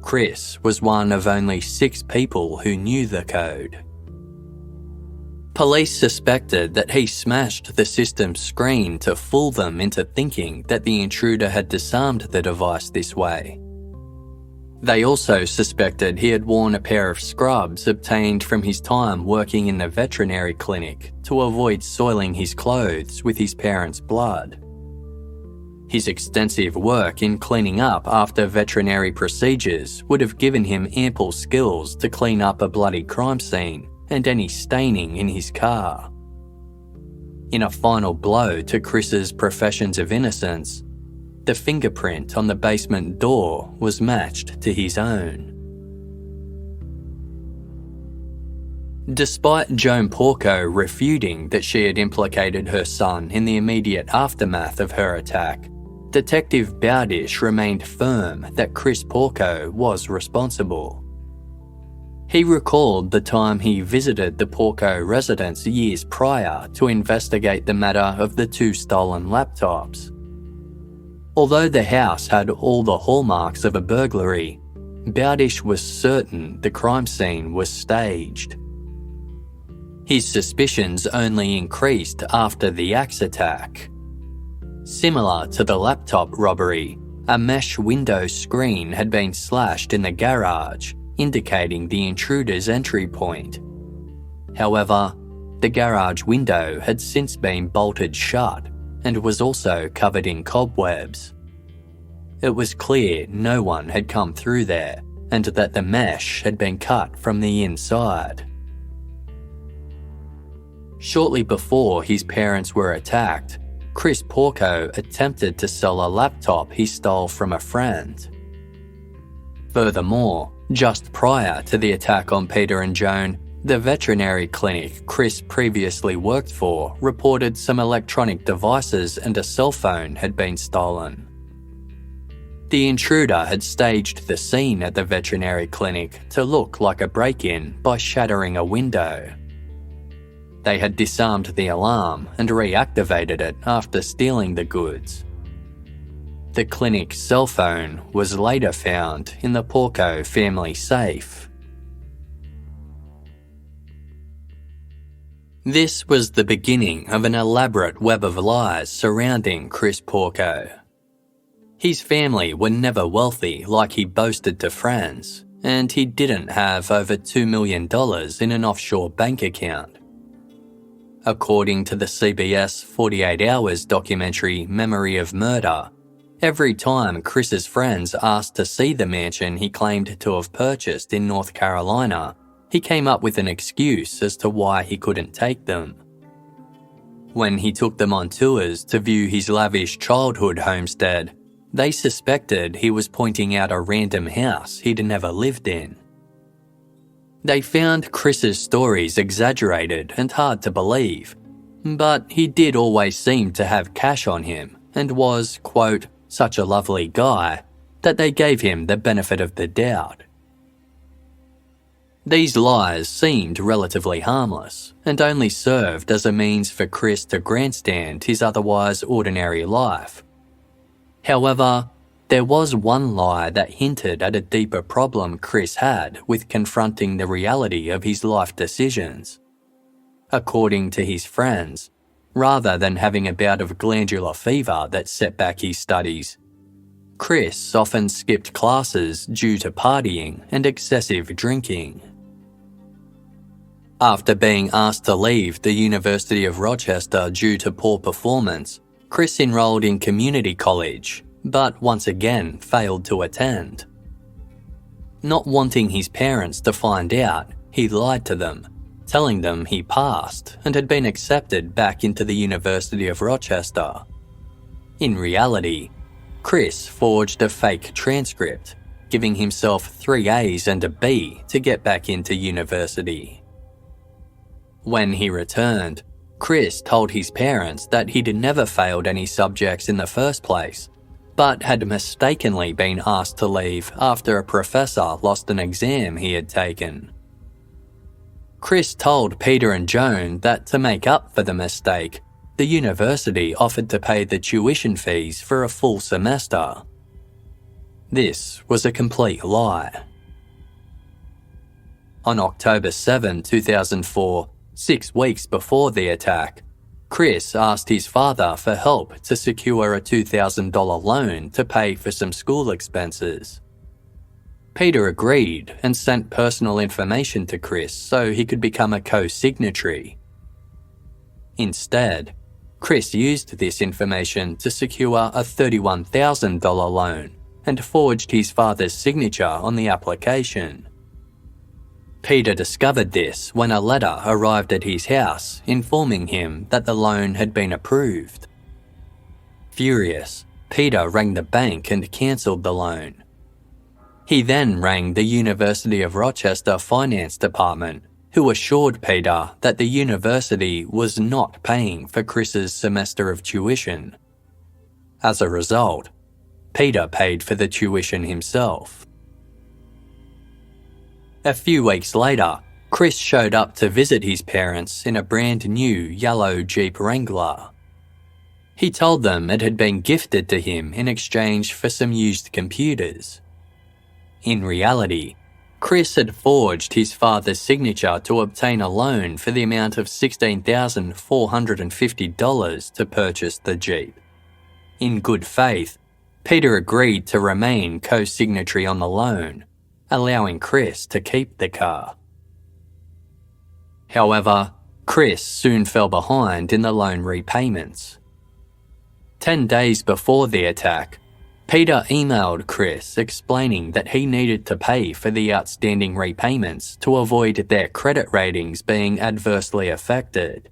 [SPEAKER 1] Chris was one of only 6 people who knew the code. Police suspected that he smashed the system's screen to fool them into thinking that the intruder had disarmed the device this way. They also suspected he had worn a pair of scrubs obtained from his time working in the veterinary clinic to avoid soiling his clothes with his parents' blood. His extensive work in cleaning up after veterinary procedures would have given him ample skills to clean up a bloody crime scene and any staining in his car. In a final blow to Chris's professions of innocence, the fingerprint on the basement door was matched to his own. Despite Joan Porco refuting that she had implicated her son in the immediate aftermath of her attack, Detective Baudish remained firm that Chris Porco was responsible. He recalled the time he visited the Porco residence years prior to investigate the matter of the 2 stolen laptops. Although the house had all the hallmarks of a burglary, Baudish was certain the crime scene was staged. His suspicions only increased after the axe attack. Similar to the laptop robbery, a mesh window screen had been slashed in the garage, indicating the intruder's entry point. However, the garage window had since been bolted shut and was also covered in cobwebs. It was clear no one had come through there and that the mesh had been cut from the inside. Shortly before his parents were attacked, Chris Porco attempted to sell a laptop he stole from a friend. Furthermore, just prior to the attack on Peter and Joan, the veterinary clinic Chris previously worked for reported some electronic devices and a cell phone had been stolen. The intruder had staged the scene at the veterinary clinic to look like a break-in by shattering a window. They had disarmed the alarm and reactivated it after stealing the goods. The clinic's cell phone was later found in the Porco family safe. This was the beginning of an elaborate web of lies surrounding Chris Porco. His family were never wealthy like he boasted to friends, and he didn't have over $2 million in an offshore bank account. According to the CBS 48 Hours documentary Memory of Murder, every time Chris's friends asked to see the mansion he claimed to have purchased in North Carolina, he came up with an excuse as to why he couldn't take them. When he took them on tours to view his lavish childhood homestead, they suspected he was pointing out a random house he'd never lived in. They found Chris's stories exaggerated and hard to believe, but he did always seem to have cash on him and was, quote, such a lovely guy that they gave him the benefit of the doubt. These lies seemed relatively harmless and only served as a means for Chris to grandstand his otherwise ordinary life. However, there was one lie that hinted at a deeper problem Chris had with confronting the reality of his life decisions. According to his friends, rather than having a bout of glandular fever that set back his studies, Chris often skipped classes due to partying and excessive drinking. After being asked to leave the University of Rochester due to poor performance, Chris enrolled in community college, but once again failed to attend. Not wanting his parents to find out, he lied to them, telling them he passed and had been accepted back into the University of Rochester. In reality, Chris forged a fake transcript, giving himself 3 A's and a B to get back into university. When he returned, Chris told his parents that he'd never failed any subjects in the first place, but had mistakenly been asked to leave after a professor lost an exam he had taken. Chris told Peter and Joan that to make up for the mistake, the university offered to pay the tuition fees for a full semester. This was a complete lie. On October 7, 2004, 6 weeks before the attack, Chris asked his father for help to secure a $2,000 loan to pay for some school expenses. Peter agreed and sent personal information to Chris so he could become a co-signatory. Instead, Chris used this information to secure a $31,000 loan and forged his father's signature on the application. Peter discovered this when a letter arrived at his house informing him that the loan had been approved. Furious, Peter rang the bank and cancelled the loan. He then rang the University of Rochester Finance Department, who assured Peter that the university was not paying for Chris's semester of tuition. As a result, Peter paid for the tuition himself. A few weeks later, Chris showed up to visit his parents in a brand new yellow Jeep Wrangler. He told them it had been gifted to him in exchange for some used computers. In reality, Chris had forged his father's signature to obtain a loan for the amount of $16,450 to purchase the Jeep. In good faith, Peter agreed to remain co-signatory on the loan, allowing Chris to keep the car. However, Chris soon fell behind in the loan repayments. 10 days before the attack, Peter emailed Chris explaining that he needed to pay for the outstanding repayments to avoid their credit ratings being adversely affected.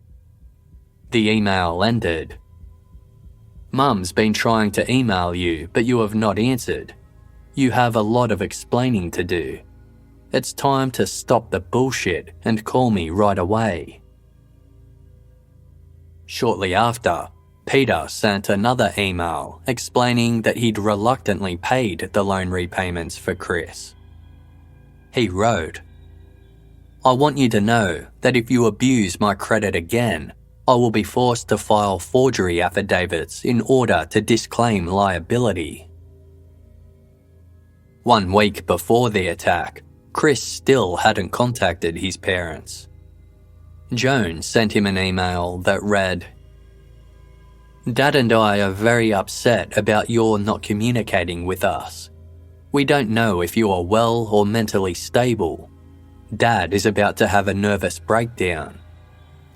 [SPEAKER 1] The email ended, "Mum's been trying to email you, but you have not answered. You have a lot of explaining to do. It's time to stop the bullshit and call me right away." Shortly after, Peter sent another email explaining that he'd reluctantly paid the loan repayments for Chris. He wrote, "I want you to know that if you abuse my credit again, I will be forced to file forgery affidavits in order to disclaim liability." 1 week before the attack, Chris still hadn't contacted his parents. Joan sent him an email that read, "Dad and I are very upset about your not communicating with us. We don't know if you are well or mentally stable. Dad is about to have a nervous breakdown.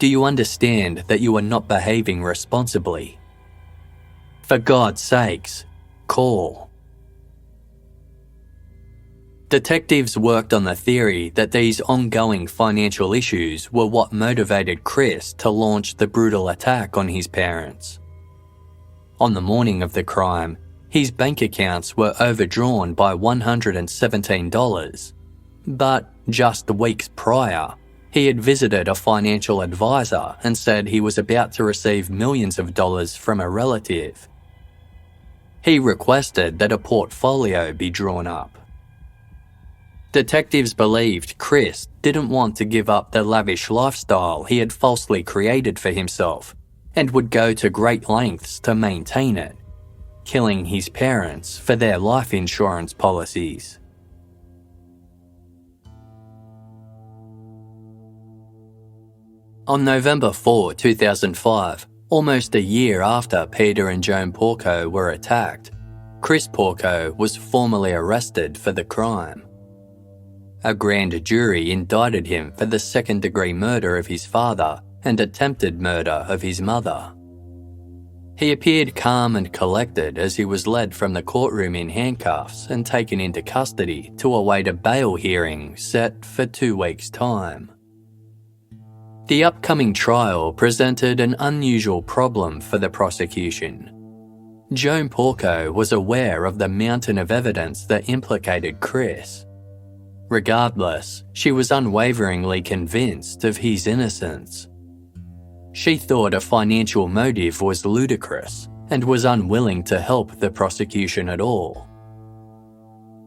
[SPEAKER 1] Do you understand that you are not behaving responsibly? For God's sakes, call. Detectives worked on the theory that these ongoing financial issues were what motivated Chris to launch the brutal attack on his parents. On the morning of the crime, his bank accounts were overdrawn by $117, but just weeks prior, he had visited a financial advisor and said he was about to receive millions of dollars from a relative. He requested that a portfolio be drawn up. Detectives believed Chris didn't want to give up the lavish lifestyle he had falsely created for himself and would go to great lengths to maintain it, killing his parents for their life insurance policies. On November 4, 2005, almost a year after Peter and Joan Porco were attacked, Chris Porco was formally arrested for the crime. A grand jury indicted him for the second-degree murder of his father and attempted murder of his mother. He appeared calm and collected as he was led from the courtroom in handcuffs and taken into custody to await a bail hearing set for 2 weeks' time. The upcoming trial presented an unusual problem for the prosecution. Joan Porco was aware of the mountain of evidence that implicated Chris. Regardless, she was unwaveringly convinced of his innocence. She thought a financial motive was ludicrous and was unwilling to help the prosecution at all.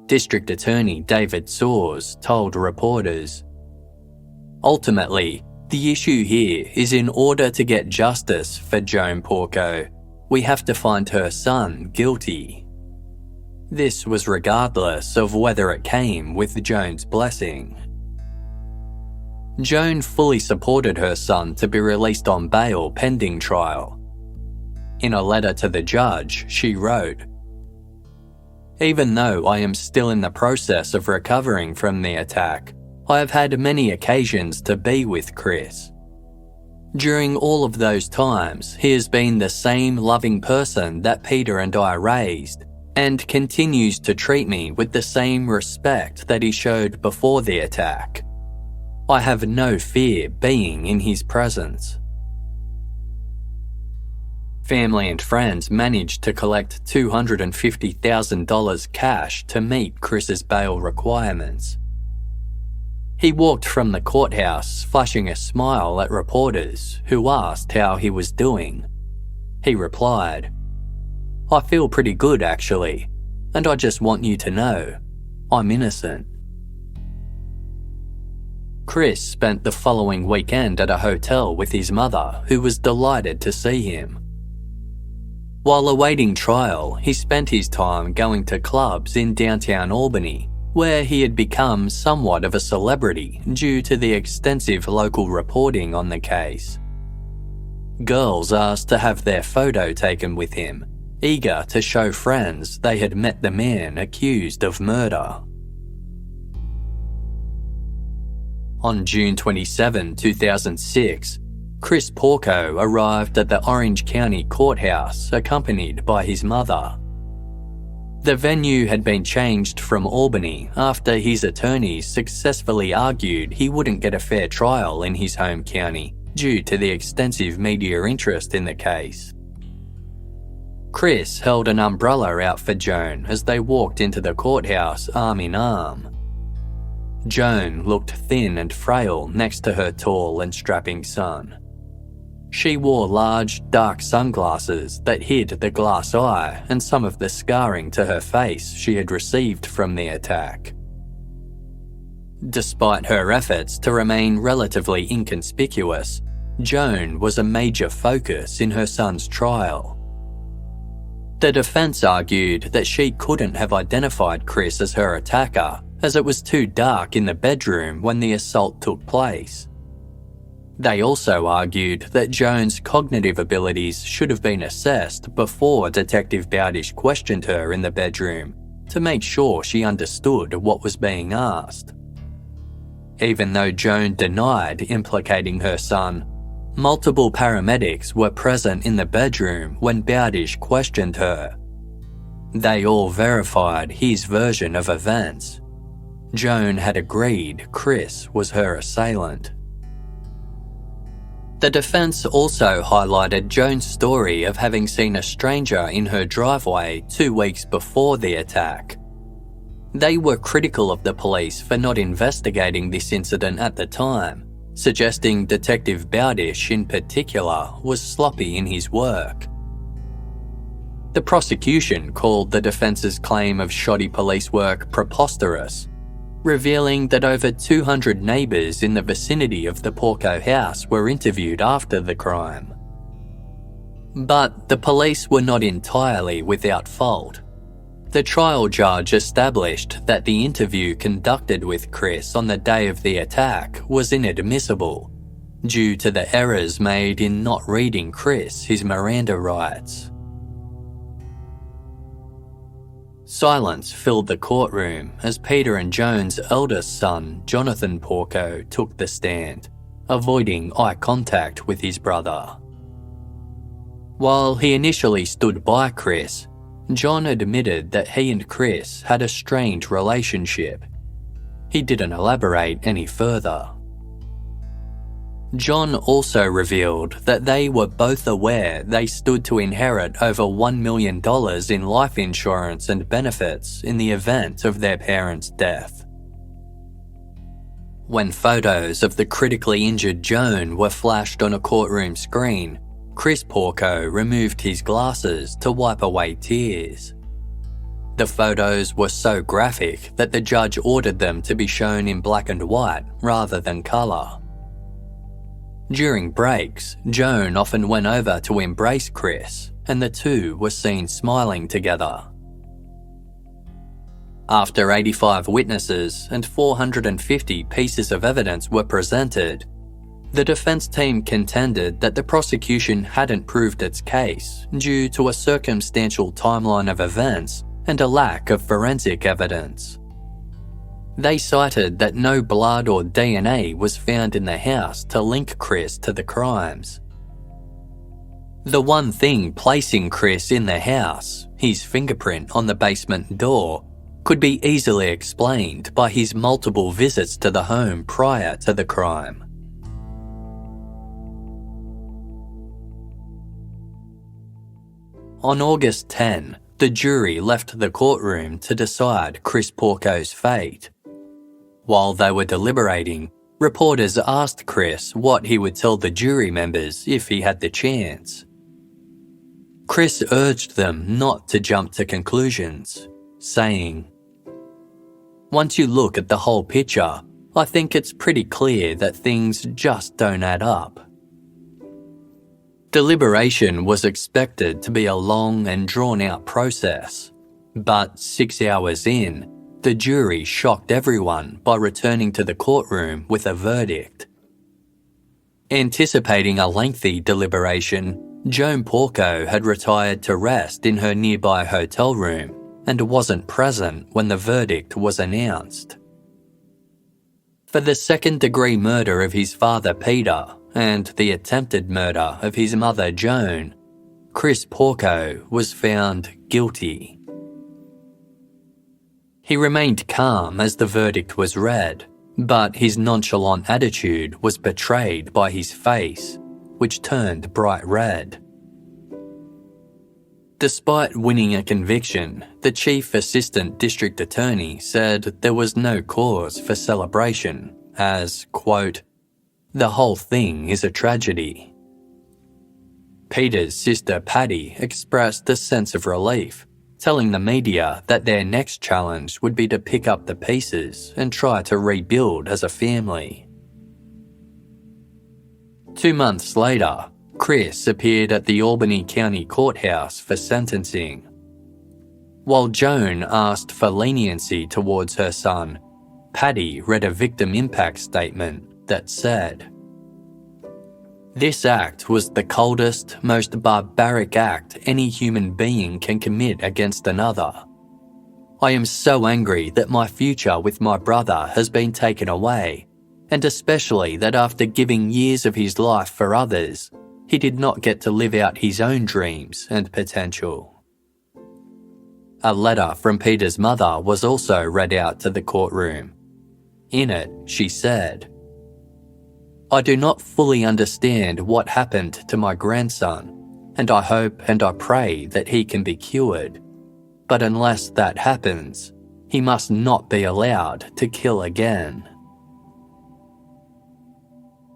[SPEAKER 1] District Attorney David Soares told reporters, "Ultimately, the issue here is in order to get justice for Joan Porco, we have to find her son guilty." This was regardless of whether it came with Joan's blessing. Joan fully supported her son to be released on bail pending trial. In a letter to the judge, she wrote, "Even though I am still in the process of recovering from the attack, I have had many occasions to be with Chris. During all of those times, he has been the same loving person that Peter and I raised, and continues to treat me with the same respect that he showed before the attack. I have no fear being in his presence." Family and friends managed to collect $250,000 cash to meet Chris's bail requirements. He walked from the courthouse flashing a smile at reporters who asked how he was doing. He replied, "I feel pretty good actually, and I just want you to know, I'm innocent." Chris spent the following weekend at a hotel with his mother, who was delighted to see him. While awaiting trial, he spent his time going to clubs in downtown Albany, where he had become somewhat of a celebrity due to the extensive local reporting on the case. Girls asked to have their photo taken with him, eager to show friends they had met the man accused of murder. On June 27, 2006, Chris Porco arrived at the Orange County Courthouse accompanied by his mother. The venue had been changed from Albany after his attorneys successfully argued he wouldn't get a fair trial in his home county due to the extensive media interest in the case. Chris held an umbrella out for Joan as they walked into the courthouse arm in arm. Joan looked thin and frail next to her tall and strapping son. She wore large, dark sunglasses that hid the glass eye and some of the scarring to her face she had received from the attack. Despite her efforts to remain relatively inconspicuous, Joan was a major focus in her son's trial. The defense argued that she couldn't have identified Chris as her attacker, as it was too dark in the bedroom when the assault took place. They also argued that Joan's cognitive abilities should have been assessed before Detective Baudish questioned her in the bedroom to make sure she understood what was being asked. Even though Joan denied implicating her son, Multiple paramedics were present in the bedroom when Baudish questioned her. They all verified his version of events. Joan had agreed Chris was her assailant. The defense also highlighted Joan's story of having seen a stranger in her driveway 2 weeks before the attack. They were critical of the police for not investigating this incident at the time, suggesting Detective Baudish in particular was sloppy in his work. The prosecution called the defence's claim of shoddy police work preposterous, revealing that over 200 neighbours in the vicinity of the Porco house were interviewed after the crime. But the police were not entirely without fault. The trial judge established that the interview conducted with Chris on the day of the attack was inadmissible, due to the errors made in not reading Chris his Miranda rights. Silence filled the courtroom as Peter and Joan's eldest son, Jonathan Porco, took the stand, avoiding eye contact with his brother. While he initially stood by Chris, John admitted that he and Chris had a strained relationship. He didn't elaborate any further. John also revealed that they were both aware they stood to inherit over $1 million in life insurance and benefits in the event of their parents' death. When photos of the critically injured Joan were flashed on a courtroom screen, Chris Porco removed his glasses to wipe away tears. The photos were so graphic that the judge ordered them to be shown in black and white rather than colour. During breaks, Joan often went over to embrace Chris, and the two were seen smiling together. After 85 witnesses and 450 pieces of evidence were presented, the defense team contended that the prosecution hadn't proved its case due to a circumstantial timeline of events and a lack of forensic evidence. They cited that no blood or DNA was found in the house to link Chris to the crimes. The one thing placing Chris in the house, his fingerprint on the basement door, could be easily explained by his multiple visits to the home prior to the crime. On August 10, the jury left the courtroom to decide Chris Porco's fate. While they were deliberating, reporters asked Chris what he would tell the jury members if he had the chance. Chris urged them not to jump to conclusions, saying, "Once you look at the whole picture, I think it's pretty clear that things just don't add up." Deliberation was expected to be a long and drawn-out process, but 6 hours in, the jury shocked everyone by returning to the courtroom with a verdict. Anticipating a lengthy deliberation, Joan Porco had retired to rest in her nearby hotel room and wasn't present when the verdict was announced. For the second-degree murder of his father Peter and the attempted murder of his mother Joan, Chris Porco was found guilty. He remained calm as the verdict was read, but his nonchalant attitude was betrayed by his face, which turned bright red. Despite winning a conviction, the Chief Assistant District Attorney said there was no cause for celebration as, quote, "The whole thing is a tragedy." Peter's sister Patty expressed a sense of relief, telling the media that their next challenge would be to pick up the pieces and try to rebuild as a family. 2 months later, Chris appeared at the Albany County Courthouse for sentencing. While Joan asked for leniency towards her son, Patty read a victim impact statement that said, "This act was the coldest, most barbaric act any human being can commit against another. I am so angry that my future with my brother has been taken away, and especially that after giving years of his life for others, he did not get to live out his own dreams and potential. A letter from Peter's mother was also read out to the courtroom. In it, she said, "I do not fully understand what happened to my grandson, and I hope and I pray that he can be cured. But unless that happens, he must not be allowed to kill again."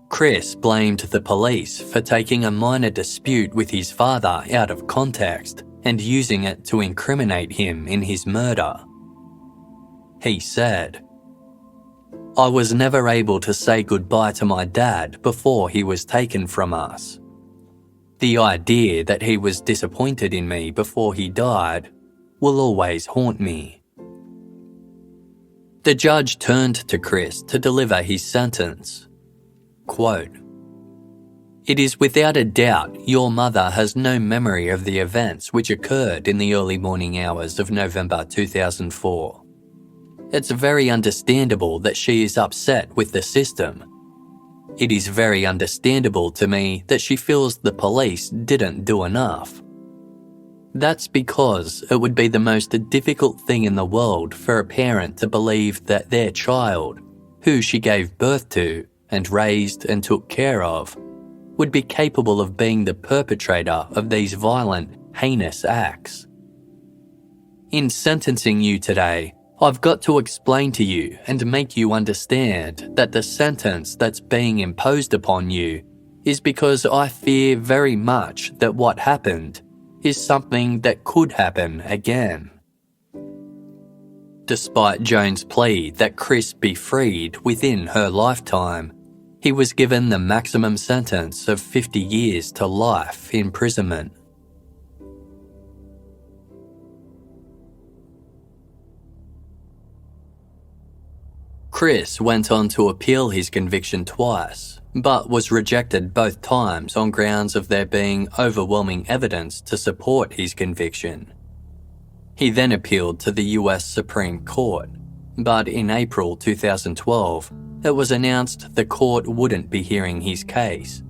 [SPEAKER 1] Chris blamed the police for taking a minor dispute with his father out of context and using it to incriminate him in his murder. He said, "I was never able to say goodbye to my dad before he was taken from us. The idea that he was disappointed in me before he died will always haunt me." The judge turned to Chris to deliver his sentence. Quote, "It is without a doubt your mother has no memory of the events which occurred in the early morning hours of November 2004. It's very understandable that she is upset with the system. It is very understandable to me that she feels the police didn't do enough. That's because it would be the most difficult thing in the world for a parent to believe that their child, who she gave birth to and raised and took care of, would be capable of being the perpetrator of these violent, heinous acts. In sentencing you today, I've got to explain to you and make you understand that the sentence that's being imposed upon you is because I fear very much that what happened is something that could happen again." Despite Joan's plea that Chris be freed within her lifetime, he was given the maximum sentence of 50 years to life imprisonment. Chris went on to appeal his conviction twice, but was rejected both times on grounds of there being overwhelming evidence to support his conviction. He then appealed to the US Supreme Court, but in April 2012, it was announced the court wouldn't be hearing his case,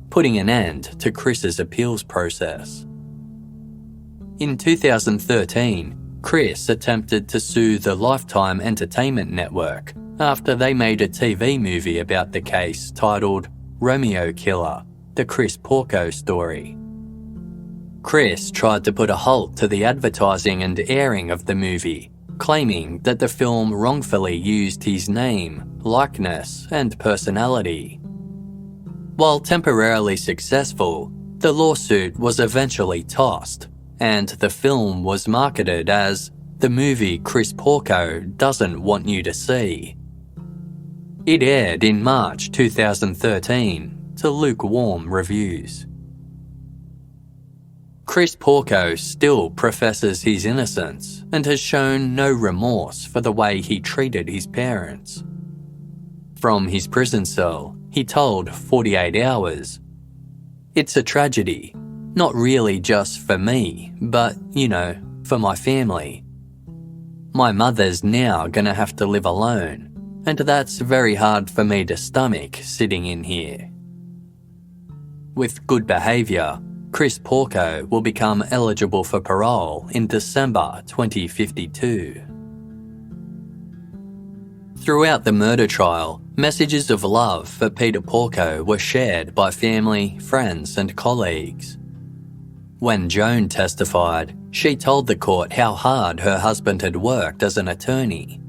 [SPEAKER 1] putting an end to Chris's appeals process. In 2013, Chris attempted to sue the Lifetime Entertainment Network after they made a TV movie about the case titled Romeo Killer, the Chris Porco story. Chris tried to put a halt to the advertising and airing of the movie, claiming that the film wrongfully used his name, likeness, and personality. While temporarily successful, the lawsuit was eventually tossed, and the film was marketed as the movie Chris Porco doesn't want you to see. It aired in March 2013 to lukewarm reviews. Chris Porco still professes his innocence and has shown no remorse for the way he treated his parents. From his prison cell, he told 48 Hours, "It's a tragedy, not really just for me, but, for my family. My mother's now gonna have to live alone, and that's very hard for me to stomach sitting in here." With good behaviour, Chris Porco will become eligible for parole in December 2052. Throughout the murder trial, messages of love for Peter Porco were shared by family, friends, and colleagues. When Joan testified, she told the court how hard her husband had worked as an attorney.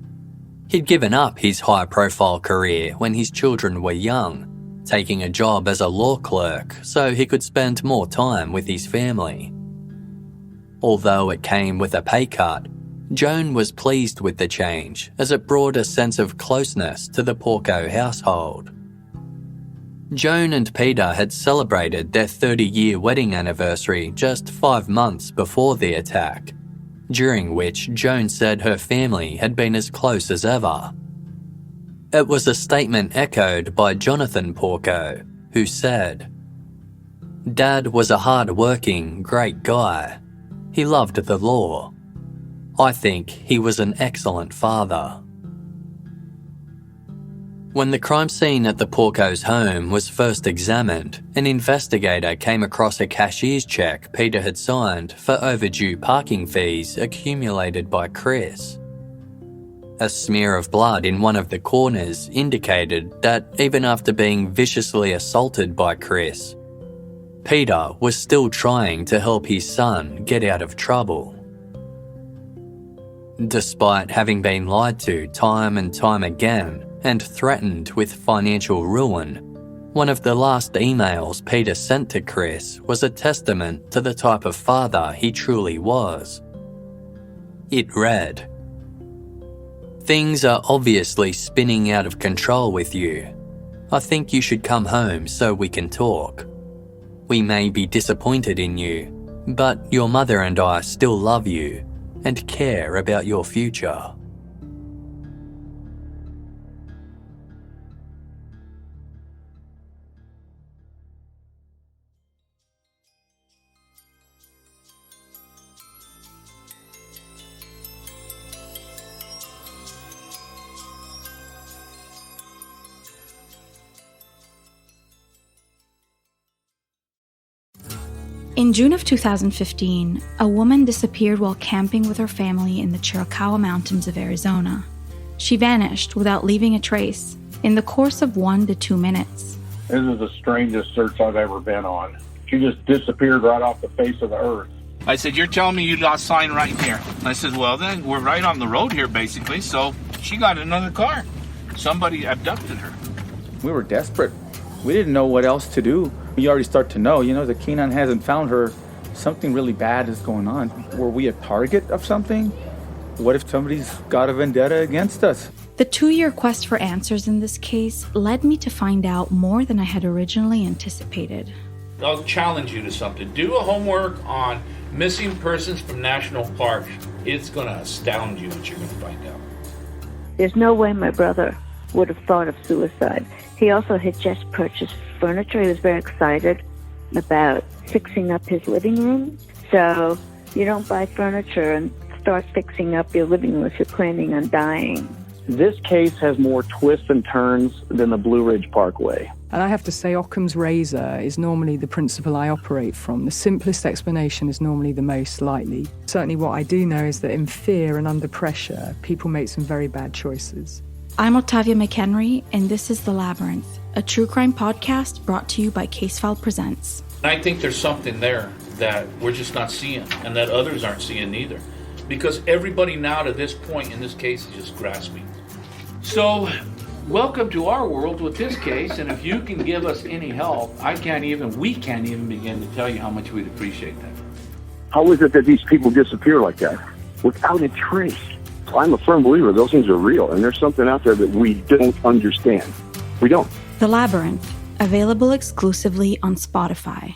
[SPEAKER 1] He'd given up his high-profile career when his children were young, taking a job as a law clerk so he could spend more time with his family. Although it came with a pay cut, Joan was pleased with the change as it brought a sense of closeness to the Porco household. Joan and Peter had celebrated their 30-year wedding anniversary just 5 months before the attack, during which Joan said her family had been as close as ever. It was a statement echoed by Jonathan Porco, who said, "Dad was a hard-working, great guy. He loved the law. I think he was an excellent father." When the crime scene at the Porco's home was first examined, an investigator came across a cashier's check Peter had signed for overdue parking fees accumulated by Chris. A smear of blood in one of the corners indicated that even after being viciously assaulted by Chris, Peter was still trying to help his son get out of trouble. Despite having been lied to time and time again and threatened with financial ruin, one of the last emails Peter sent to Chris was a testament to the type of father he truly was. It read, "Things are obviously spinning out of control with you. I think you should come home so we can talk. We may be disappointed in you, but your mother and I still love you and care about your future."
[SPEAKER 4] In June of 2015, a woman disappeared while camping with her family in the Chiricahua Mountains of Arizona. She vanished without leaving a trace in the course of 1 to 2 minutes.
[SPEAKER 5] This is the strangest search I've ever been on. She just disappeared right off the face of the earth.
[SPEAKER 6] I said, "You're telling me you got sign right here?" I said, "Well, then we're right on the road here, basically." So she got another car. Somebody abducted her.
[SPEAKER 7] We were desperate. We didn't know what else to do. You already start to know, the K-9 hasn't found her. Something really bad is going on. Were we a target of something? What if somebody's got a vendetta against us?
[SPEAKER 4] The 2-year quest for answers in this case led me to find out more than I had originally anticipated.
[SPEAKER 6] I'll challenge you to something. Do a homework on missing persons from national parks. It's going to astound you what you're going to find out.
[SPEAKER 8] There's no way my brother would have thought of suicide. He also had just purchased furniture. He was very excited about fixing up his living room. So you don't buy furniture and start fixing up your living room if you're planning on dying.
[SPEAKER 5] This case has more twists and turns than the Blue Ridge Parkway.
[SPEAKER 9] And I have to say, Occam's razor is normally the principle I operate from. The simplest explanation is normally the most likely. Certainly what I do know is that in fear and under pressure, people make some very bad choices.
[SPEAKER 4] I'm Otavia McHenry, and this is The Labyrinth, a true crime podcast brought to you by Casefile Presents.
[SPEAKER 6] I think there's something there that we're just not seeing and that others aren't seeing either. Because everybody now to this point in this case is just grasping. So, welcome to our world with this case, and if you can give us any help, we can't even begin to tell you how much we'd appreciate that.
[SPEAKER 10] How is it that these people disappear like that without a trace? I'm a firm believer those things are real, and there's something out there that we don't understand. We don't.
[SPEAKER 4] The Labyrinth, available exclusively on Spotify.